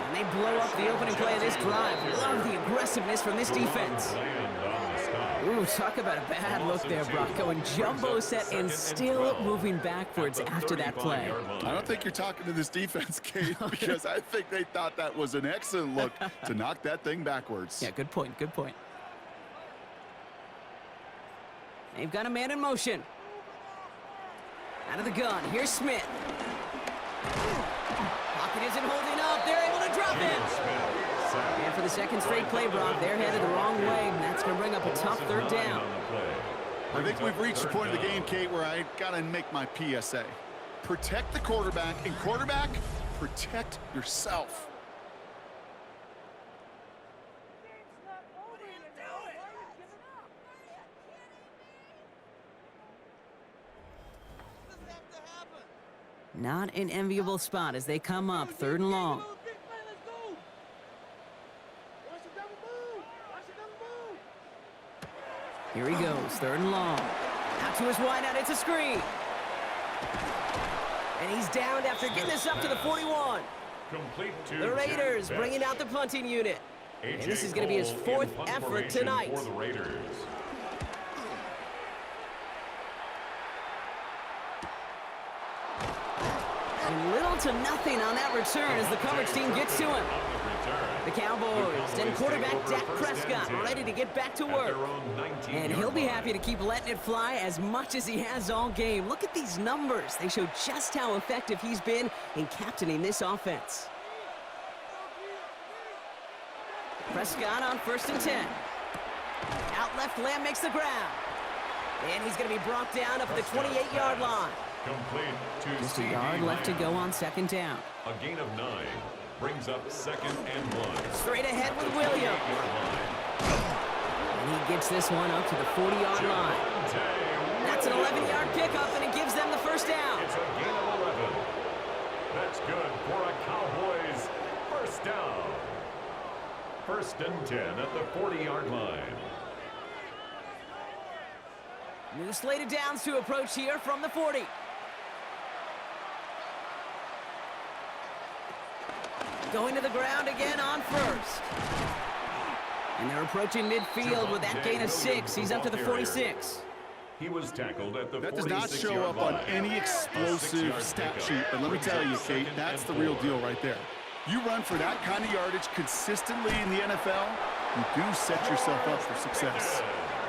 And they blow up the opening play of this drive. Love the aggressiveness from this defense. Ooh, talk about a bad look there, Brock. Going jumbo set and still moving backwards after that play. I don't think you're talking to this defense, Kate, because I think they thought that was an excellent look to knock that thing backwards. Yeah, good point, good point. They've got a man in motion. Out of the gun, here's Smith. Pocket isn't holding up. They're able to drop it. And for the 2nd straight play, Brock, they're headed the wrong way, and that's going to bring up a tough 3rd down. I think we've reached the point of the game, Kate, where I got to make my PSA. Protect the quarterback, and quarterback, protect yourself. Not an enviable spot as they come up 3rd and long. Here he goes, 3rd and long. Out to his wideout, it's a screen. And he's downed after getting this up to the 41. The Raiders bringing out the punting unit. And this is going to be his 4th effort tonight. And little to nothing on that return as the coverage team gets to him. The Cowboys and quarterback Dak Prescott ready to get back to work. And he'll be happy to keep letting it fly as much as he has all game. Look at these numbers. They show just how effective he's been in captaining this offense. Prescott on 1st and 10. Out left, Lamb makes the ground. And he's going to be brought down up at the 28-yard line. Just a yard left to go on 2nd down. A gain of 9 brings up 2nd and 1. Straight ahead with Williams. And he gets this one up to the 40-yard line. That's an 11-yard pickup, and it gives them the 1st down. It's a gain of 11. That's good for a Cowboys 1st down. 1st and 10 at the 40-yard line. New slate of downs to approach here from the 40. going to the ground again on first. And they're approaching midfield with that gain of 6. He's up to the 46. He was tackled at the 46-yard line. That does not show up on any explosive stat sheet, but let me tell you, Kate, that's the real deal right there. You run for that kind of yardage consistently in the NFL, you do set yourself up for success.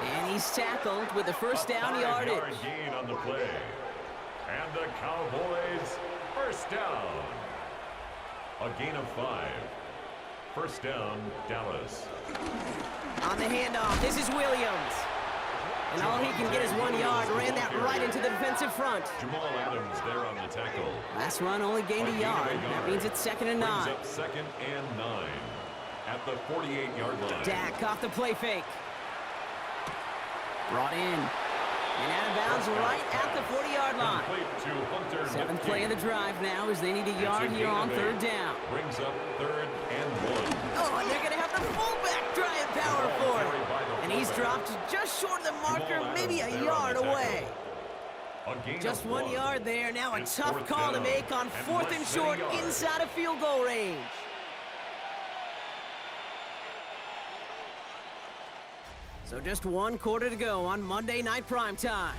And he's tackled with the first down yardage. Gain on the play. And the Cowboys first down. A gain of 5. First down, Dallas. On the handoff, this is Williams. And all he can get is 1 yard. Ran that right into the defensive front. Jamal Adams there on the tackle. Last run only gained a yard. That means it's 2nd and 9. Brings up 2nd and 9 at the 48-yard line. Dak off the play fake. Brought in. And out of bounds right at the 40-yard line. 7th play of the drive now as they need a yard here on 3rd down. Brings up 3rd and 1. Oh, and they're going to have the fullback try and power for it. And he's dropped just short of the marker, maybe a yard away. Just 1 yard there. Now a tough call to make on 4th and short inside of field goal range. So just 1 quarter to go on Monday Night Primetime.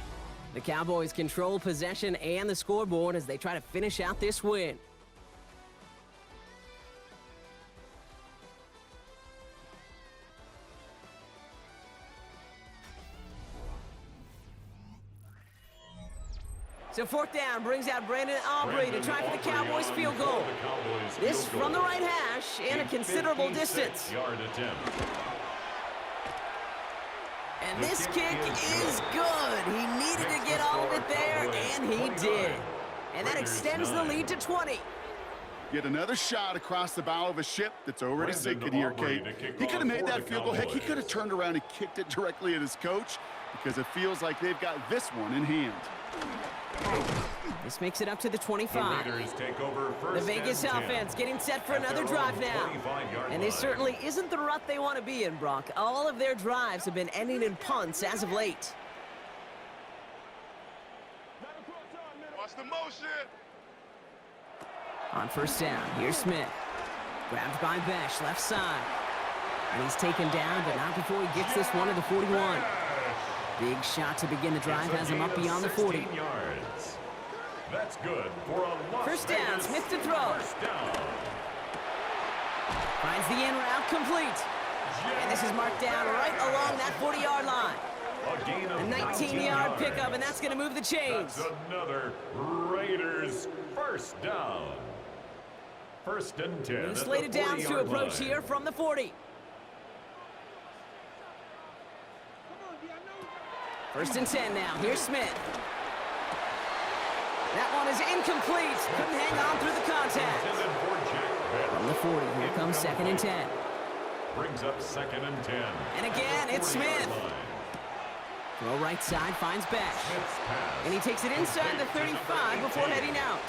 The Cowboys control possession and the scoreboard as they try to finish out this win. So 4th down brings out Brandon Aubrey to try for the Cowboys field goal. This from the right hash and a considerable distance. And this kick is good. He needed to get all of it there, and he did. And that extends the lead to 20. Yet another shot across the bow of a ship that's already sinking here, Kate. He could have made that field goal. Heck, he could have turned around and kicked it directly at his coach because it feels like they've got this one in hand. This makes it up to the 25. The Vegas offense getting set for another drive now. And this certainly isn't the rut they want to be in, Brock. All of their drives have been ending in punts as of late. Watch the motion. On 1st down, here's Smith. Grabbed by Besh, left side. And he's taken down, but not before he gets this one to the 41. Big shot to begin the drive has him up beyond the 40. Yards. That's good for a Las 1st down, Smith to throw. 1st down. Finds the in route complete. And this is marked down right along that 40-yard line. A 19-yard pickup, and that's going to move the chains. That's another Raiders 1st down. 1st and 10. And slated downs to approach here from the 40. 1st and 10 now. Here's Smith. That one is incomplete. Couldn't hang on through the contact. From the 40, here comes 2nd and 10. Brings up 2nd and 10. And again, it's Smith. Throw right side, finds Besh. And he takes it inside the 35 before heading out.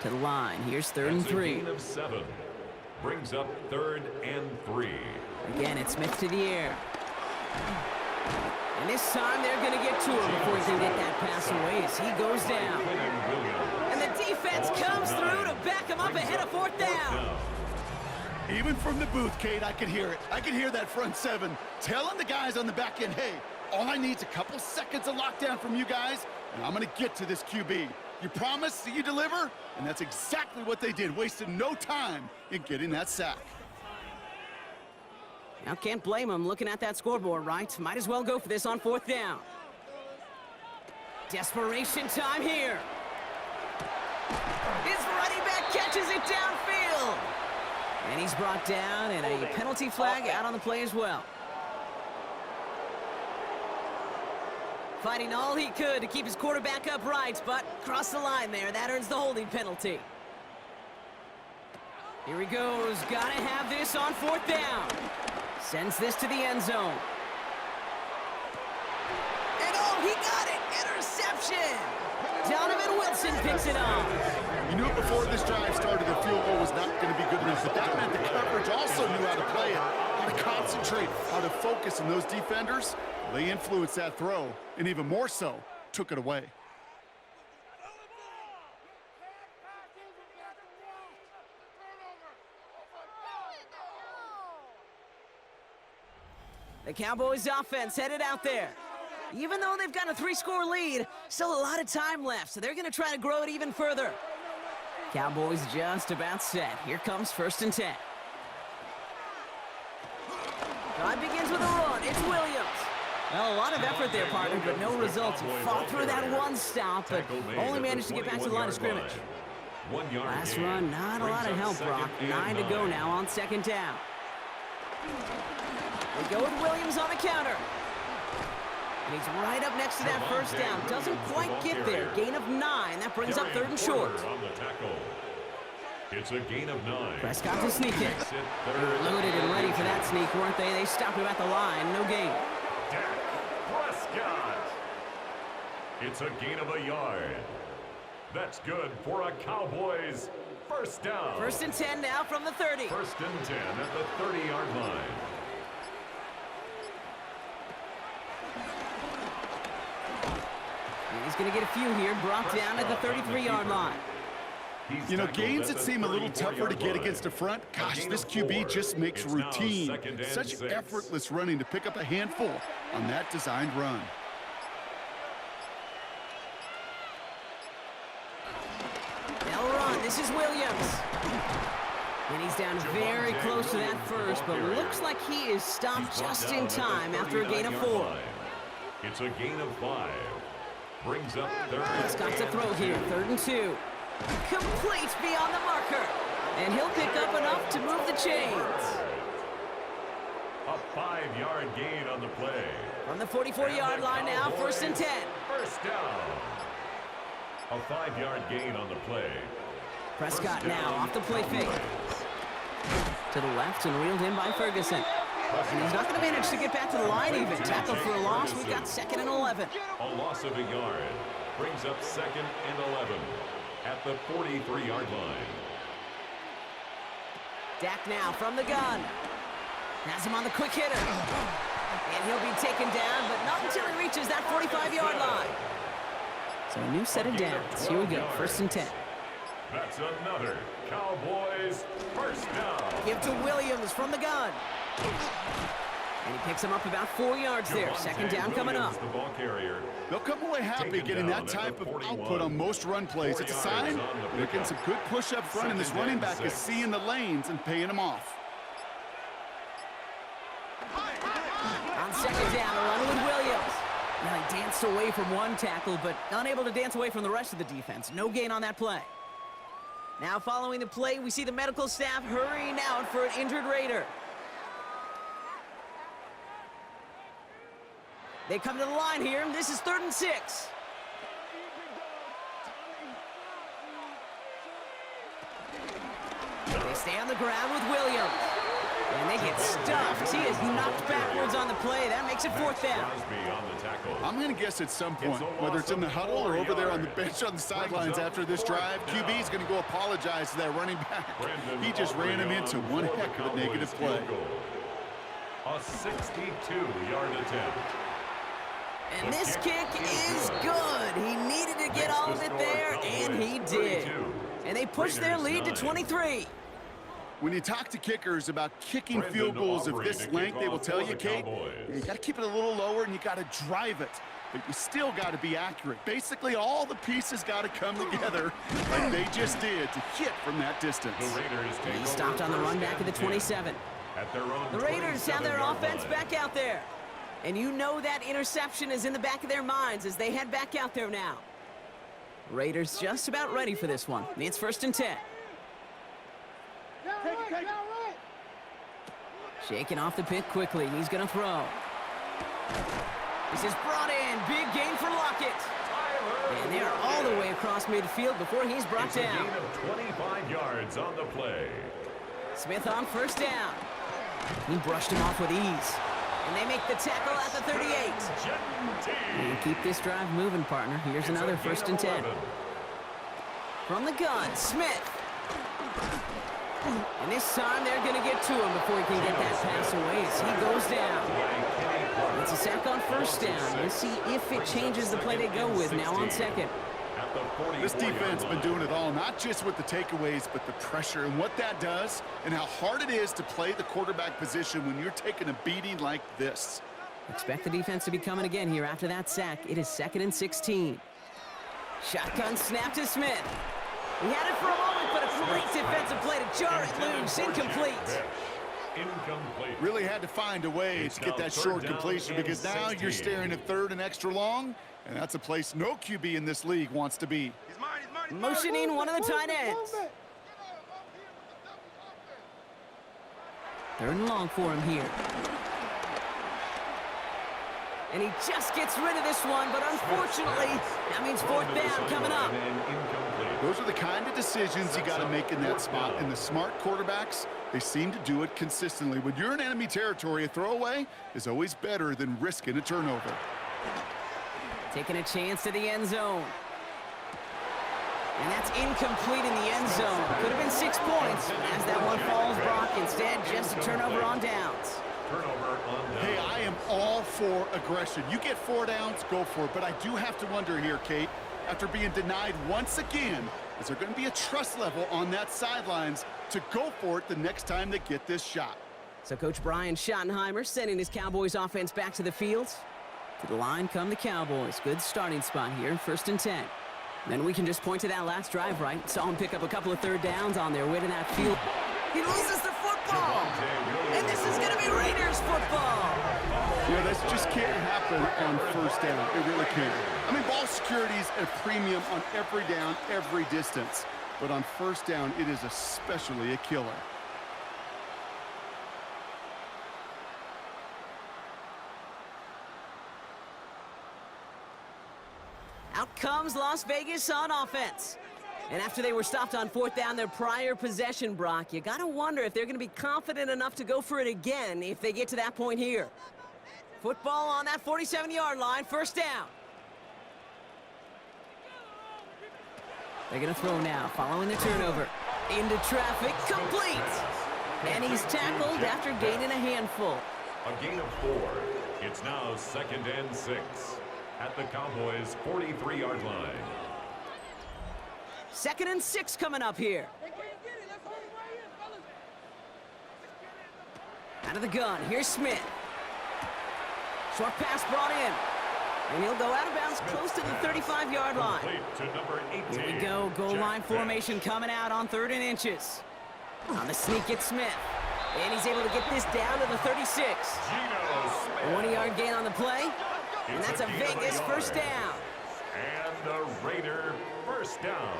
To the line, here's 3rd and 3. Gain of 7. Brings up 3rd and 3. Again, it's Smith to the air. And this time they're going to get to him before he can get that pass away as he goes down. And the defense comes through to back him up ahead of 4th down. Even from the booth, Kate, I could hear it. I could hear that front 7 telling the guys on the back end, hey, all I need is a couple seconds of lockdown from you guys, and I'm going to get to this QB. You promise that you deliver? And that's exactly what they did, wasted no time in getting that sack. Now, can't blame him looking at that scoreboard, right? Might as well go for this on 4th down. Desperation time here. His running back catches it downfield. And he's brought down, and a penalty flag out on the play as well. Fighting all he could to keep his quarterback upright, but crossed the line there. That earns the holding penalty. Here he goes. Gotta have this on 4th down. Sends this to the end zone. And oh, he got it! Interception! Donovan Wilson picks it off. You knew before this drive started the field goal was not going to be good enough, but that meant the coverage also knew how to play it, how to concentrate, how to focus, and those defenders, they influenced that throw, and even more so, took it away. The Cowboys offense headed out there. Even though they've got a 3-score lead, still a lot of time left, so they're going to try to grow it even further. Cowboys just about set. Here comes 1st and 10. Drive begins with a run. It's Williams. Well, a lot of effort there, partner, but no results. He fought through that one stop, but only managed to get back to the line of scrimmage. Last run, not a lot of help, Brock. 9 to go now on 2nd down. They go with Williams on the counter. And he's right up next to that 1st down. Doesn't quite get there. Gain of 9. That brings up 3rd and short. It's a gain of 9. Prescott to sneak it. Loaded and ready for that sneak, weren't they? They stopped him at the line. No gain. Dak Prescott. It's a gain of a yard. That's good for a Cowboys 1st down. 1st and 10 now from the 30. 1st and 10 at the 30-yard line. He's going to get a few here, brought down at the 33-yard line. You know, gains that seem a little tougher to get against the front, gosh, this QB just makes routine. Such effortless running to pick up a handful on that designed run. They'll run. This is Williams. And he's down very close to that 1st, but looks like he is stopped just in time after a gain of 4. It's a gain of 5. Brings up 3rd. He's got to throw here. 3rd and 2. Complete beyond the marker. And he'll pick up enough to move the chains. A 5-yard gain on the play. From the 44-yard line now, 1st and 10. 1st down. A 5-yard gain on the play. Prescott now off the play fake. To the left and reeled in by Ferguson. And he's not going to manage to get back to the line even. Tackled for a loss. We've got 2nd and 11. A loss of a yard. Brings up 2nd and 11 at the 43-yard line. Dak now from the gun. Has him on the quick hitter. And he'll be taken down, but not until he reaches that 45-yard line. So a new set of downs. Here we go. 1st and 10. That's another Cowboys 1st down. Give to Williams from the gun. And he picks him up about 4 yards there. 2nd down coming up. The ball carrier. They'll come away happy getting that type of output on most run plays. It's a sign they're getting some good push up front, and this running back is seeing the lanes and paying them off. On 2nd down, a run with Williams. Now he danced away from one tackle, but unable to dance away from the rest of the defense. No gain on that play. Now following the play, we see the medical staff hurrying out for an injured Raider. They come to the line here, and this is 3rd and 6. They stay on the ground with Williams. And they get stuffed. He is knocked backwards on the play. That makes it 4th down. I'm going to guess at some point, whether it's in the huddle or over there on the bench on the sidelines after this drive, QB is going to go apologize to that running back. He just ran him into one heck of a negative play. A 62-yard attempt. And this kick is good. He needed to get all of it there, and he did. And they push their lead to 23. When you talk to kickers about kicking field goals of this length, they will tell you, Kate, you got to keep it a little lower and you got to drive it. But you still got to be accurate. Basically, all the pieces got to come together like they just did to hit from that distance. He stopped on the run back at the 27. The Raiders have their offense back out there. And you know that interception is in the back of their minds as they head back out there now. Raiders just about ready for this one. It's 1st and 10. Shaking off the pick quickly. He's going to throw. This is brought in. Big gain for Lockett. And they're all the way across midfield before he's brought down. A gain of 25 yards on the play. Smith on 1st down. He brushed him off with ease. And they make the tackle at the 38. And keep this drive moving, partner. Here's another 1st and 10. From the gun, Smith. And this time they're going to get to him before he can get that pass away as he goes down. It's a sack on 1st down. Let's see if it changes the play they go with now on 2nd. the 44-yard This defense line. been doing it all, not just with the takeaways, but the pressure and what that does and how hard it is to play the quarterback position when you're taking a beating like this. Expect the defense to be coming again here after that sack. It is 2nd and 16. Shotgun snap to Smith. He had it for a moment, but a great defensive play to jar it loose. Incomplete. Incomplete. Really had to find a way to get that short completion because now you're staring at 3rd and extra long, and that's a place no QB in this league wants to be. He's mine, he's mine, he's mine. Motioning one of the tight ends. 3rd and long for him here. And he just gets rid of this one, but unfortunately, that means 4th down coming up. Those are the kind of decisions you got to make in that spot, and the smart quarterbacks, they seem to do it consistently. When you're in enemy territory, a throwaway is always better than risking a turnover. Taking a chance to the end zone. And that's incomplete in the end zone. Could have been 6 points as that one falls, Brock. Instead, just a turnover on downs. Turnover on downs. Hey, I am all for aggression. You get 4 downs, go for it. But I do have to wonder here, Kate, after being denied once again, is there going to be a trust level on that sidelines to go for it the next time they get this shot? So Coach Brian Schottenheimer sending his Cowboys offense back to the field. To the line come the Cowboys. Good starting spot here, 1st and 10. Then we can just point to that last drive, right? Saw him pick up a couple of 3rd downs on their way to that field. He loses the football! And this is going to be Raiders football! Yeah, this just can't happen on 1st down. It really can't. I mean, ball security's a premium on every down, every distance. But on 1st down, it is especially a killer. Out comes Las Vegas on offense. And after they were stopped on 4th down their prior possession, Brock, you got to wonder if they're going to be confident enough to go for it again if they get to that point here. Football on that 47-yard line, 1st down. They're going to throw now, following the turnover. Into traffic, complete. And he's tackled after gaining a handful. A gain of 4. It's now 2nd and 6 at the Cowboys' 43-yard line. 2nd and 6 coming up here. Out of the gun, here's Smith. Short pass brought in. And he'll go out of bounds close to the 35-yard line. To number 18. Here we go, goal line formation coming out on 3rd and inches. On the sneak, it's Smith. And he's able to get this down to the 36. 20-yard gain on the play. And that's a Vegas 1st down. And a Raider 1st down.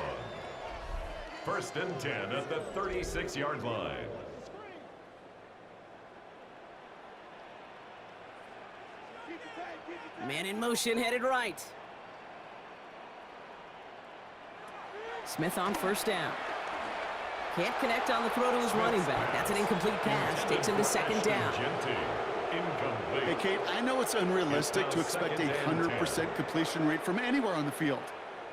1st and 10 at the 36-yard line. Man in motion, headed right. Smith on 1st down. Can't connect on the throw to his running back. That's an incomplete pass. Takes him to 2nd down. Hey, Kate, I know it's unrealistic to expect a 100% completion rate from anywhere on the field.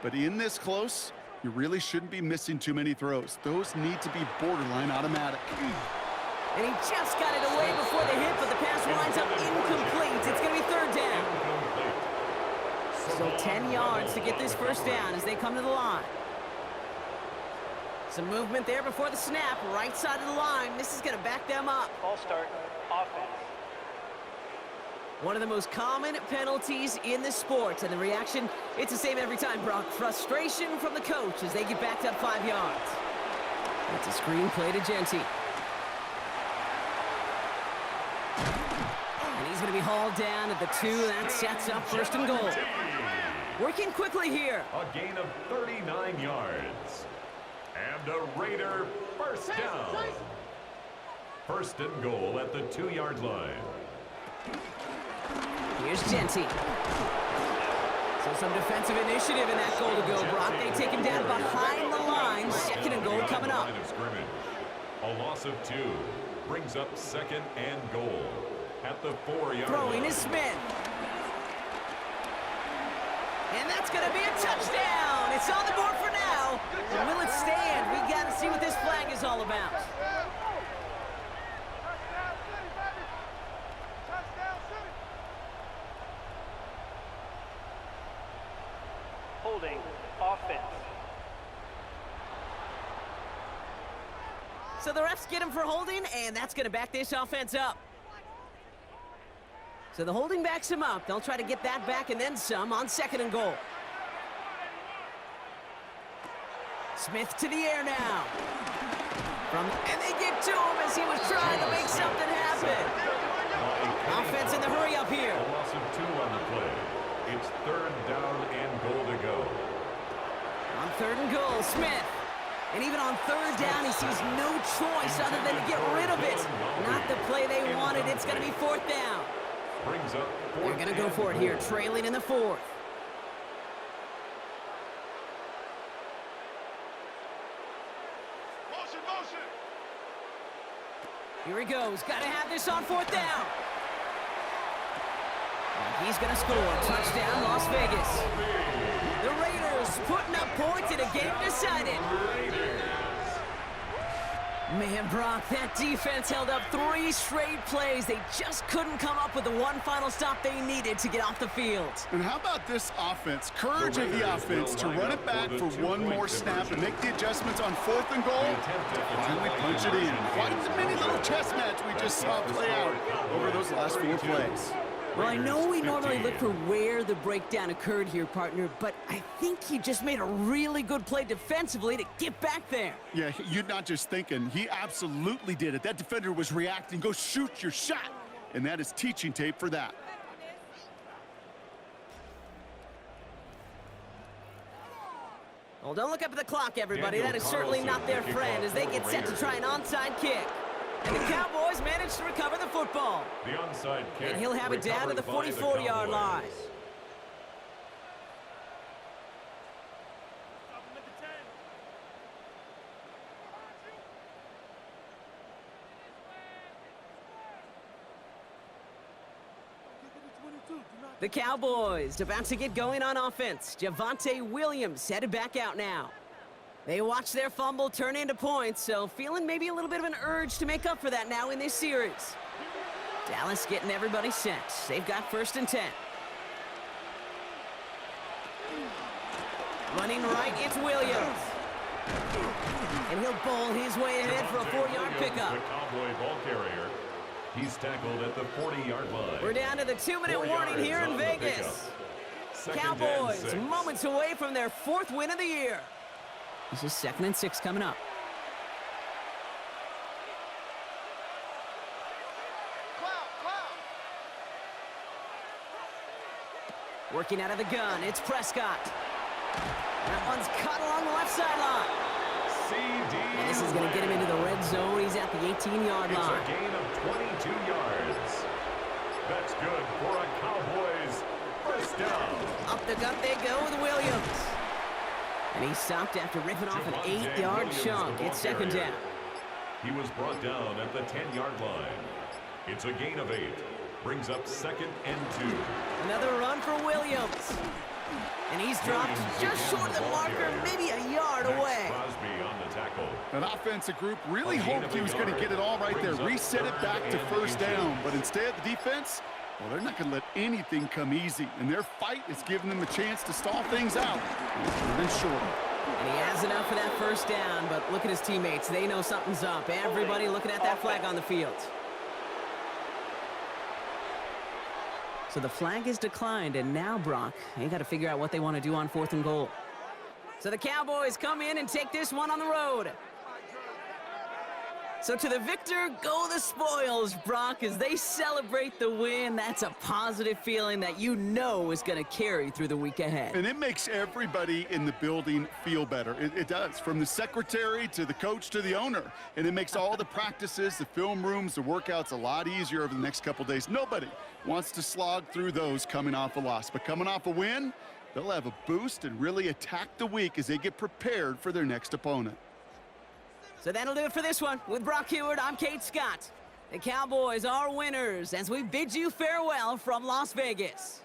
But in this close, you really shouldn't be missing too many throws. Those need to be borderline automatic. And he just got it away before the hit, but the pass winds up incomplete. It's going to be 3rd down. So 10 yards to get this 1st down as they come to the line. Some movement there before the snap, right side of the line. This is going to back them up. Ball start, offense. One of the most common penalties in the sport, and the reaction, it's the same every time, Brock. Frustration from the coach as they get backed up 5 yards. It's a screen play to Genty. And he's going to be hauled down at the 2. That sets up 1st and goal. Working quickly here. A gain of 39 yards. And a Raider 1st down. 1st and goal at the 2-yard line. Here's Genty. So some defensive initiative in that goal to go, Brock. They take him down behind the line. 2nd and goal coming up. A loss of 2 brings up 2nd and goal at the 4-yard line. Throwing is Smith. And that's going to be a touchdown. It's on the board for now. And will it stand? We got to see what this flag is all about. holding offense. So the refs get him for holding, and that's going to back this offense up. So the holding backs him up. They'll try to get that back and then some on 2nd and goal. Smith to the air now. And they get to him as he was trying to make something happen. Offense in the hurry up here. A loss of 2 on the play. It's 3rd down and goal to go. On 3rd and goal, Smith. And even on 3rd down, he sees no choice other than to get rid of it. Not the play they wanted. It's going to be 4th down. Brings up They're going to go for it here, trailing in the 4th. Motion. Here he goes. Got to have this on 4th down. And he's going to score. Touchdown, Las Vegas. The Raiders putting up points in a game decided. Man, Brock, that defense held up 3 straight plays. They just couldn't come up with the one final stop they needed to get off the field. And how about this offense? Courage of the offense to run it back for one more snap and make the adjustments on 4th and goal. Finally punch it in. Quite the mini little chess match we just saw play out over those last 4 plays. Well, I know we normally look for where the breakdown occurred here, partner, but I think he just made a really good play defensively to get back there. Yeah, you're not just thinking. He absolutely did it. That defender was reacting. Go shoot your shot. And that is teaching tape for that. Well, don't look up at the clock, everybody. That is certainly not their friend as they get set to try an onside kick. And the Cowboys manage to recover the football. The onside kick. And he'll have it down to the 44-yard line. The Cowboys about to get going on offense. Javonte Williams headed back out now. They watch their fumble turn into points, so feeling maybe a little bit of an urge to make up for that now in this series. Dallas getting everybody set. They've got 1st and 10. Running right, it's Williams. And he'll bowl his way ahead for a 4-yard pickup. The Cowboy ball carrier. He's tackled at the 40-yard line. We're down to the 2-minute warning here in Vegas. Cowboys moments away from their 4th win of the year. This is 2nd and 6 coming up. Working out of the gun, it's Prescott. That one's cut along the left sideline. And this is going to get him into the red zone. He's at the 18-yard line. It's a gain of 22 yards. That's good for a Cowboys 1st down. Up the gut they go with Williams. And he stopped after ripping off an 8-yard chunk. It's 2nd down. He was brought down at the 10-yard line. It's a gain of 8. Brings up 2nd and 2. Another run for Williams. And he's dropped just short of the marker, maybe a yard away. Crosby on the tackle. That offensive group really hoped he was going to get it all right there. Reset it back to 1st down. But instead, the defense, well, they're not going to let anything come easy. And their fight is giving them a chance to stall things out. And shorter. And he has enough for that 1st down, but look at his teammates. They know something's up. Everybody looking at that flag on the field. So the flag is declined, and now, Brock, they got to figure out what they want to do on 4th and goal. So the Cowboys come in and take this one on the road. So to the victor go the spoils, Brock, as they celebrate the win. That's a positive feeling that you know is going to carry through the week ahead. And it makes everybody in the building feel better. It does, from the secretary to the coach to the owner. And it makes all the practices, the film rooms, the workouts a lot easier over the next couple days. Nobody wants to slog through those coming off a loss. But coming off a win, they'll have a boost and really attack the week as they get prepared for their next opponent. So that'll do it for this one. With Brock Heward, I'm Kate Scott. The Cowboys are winners as we bid you farewell from Las Vegas.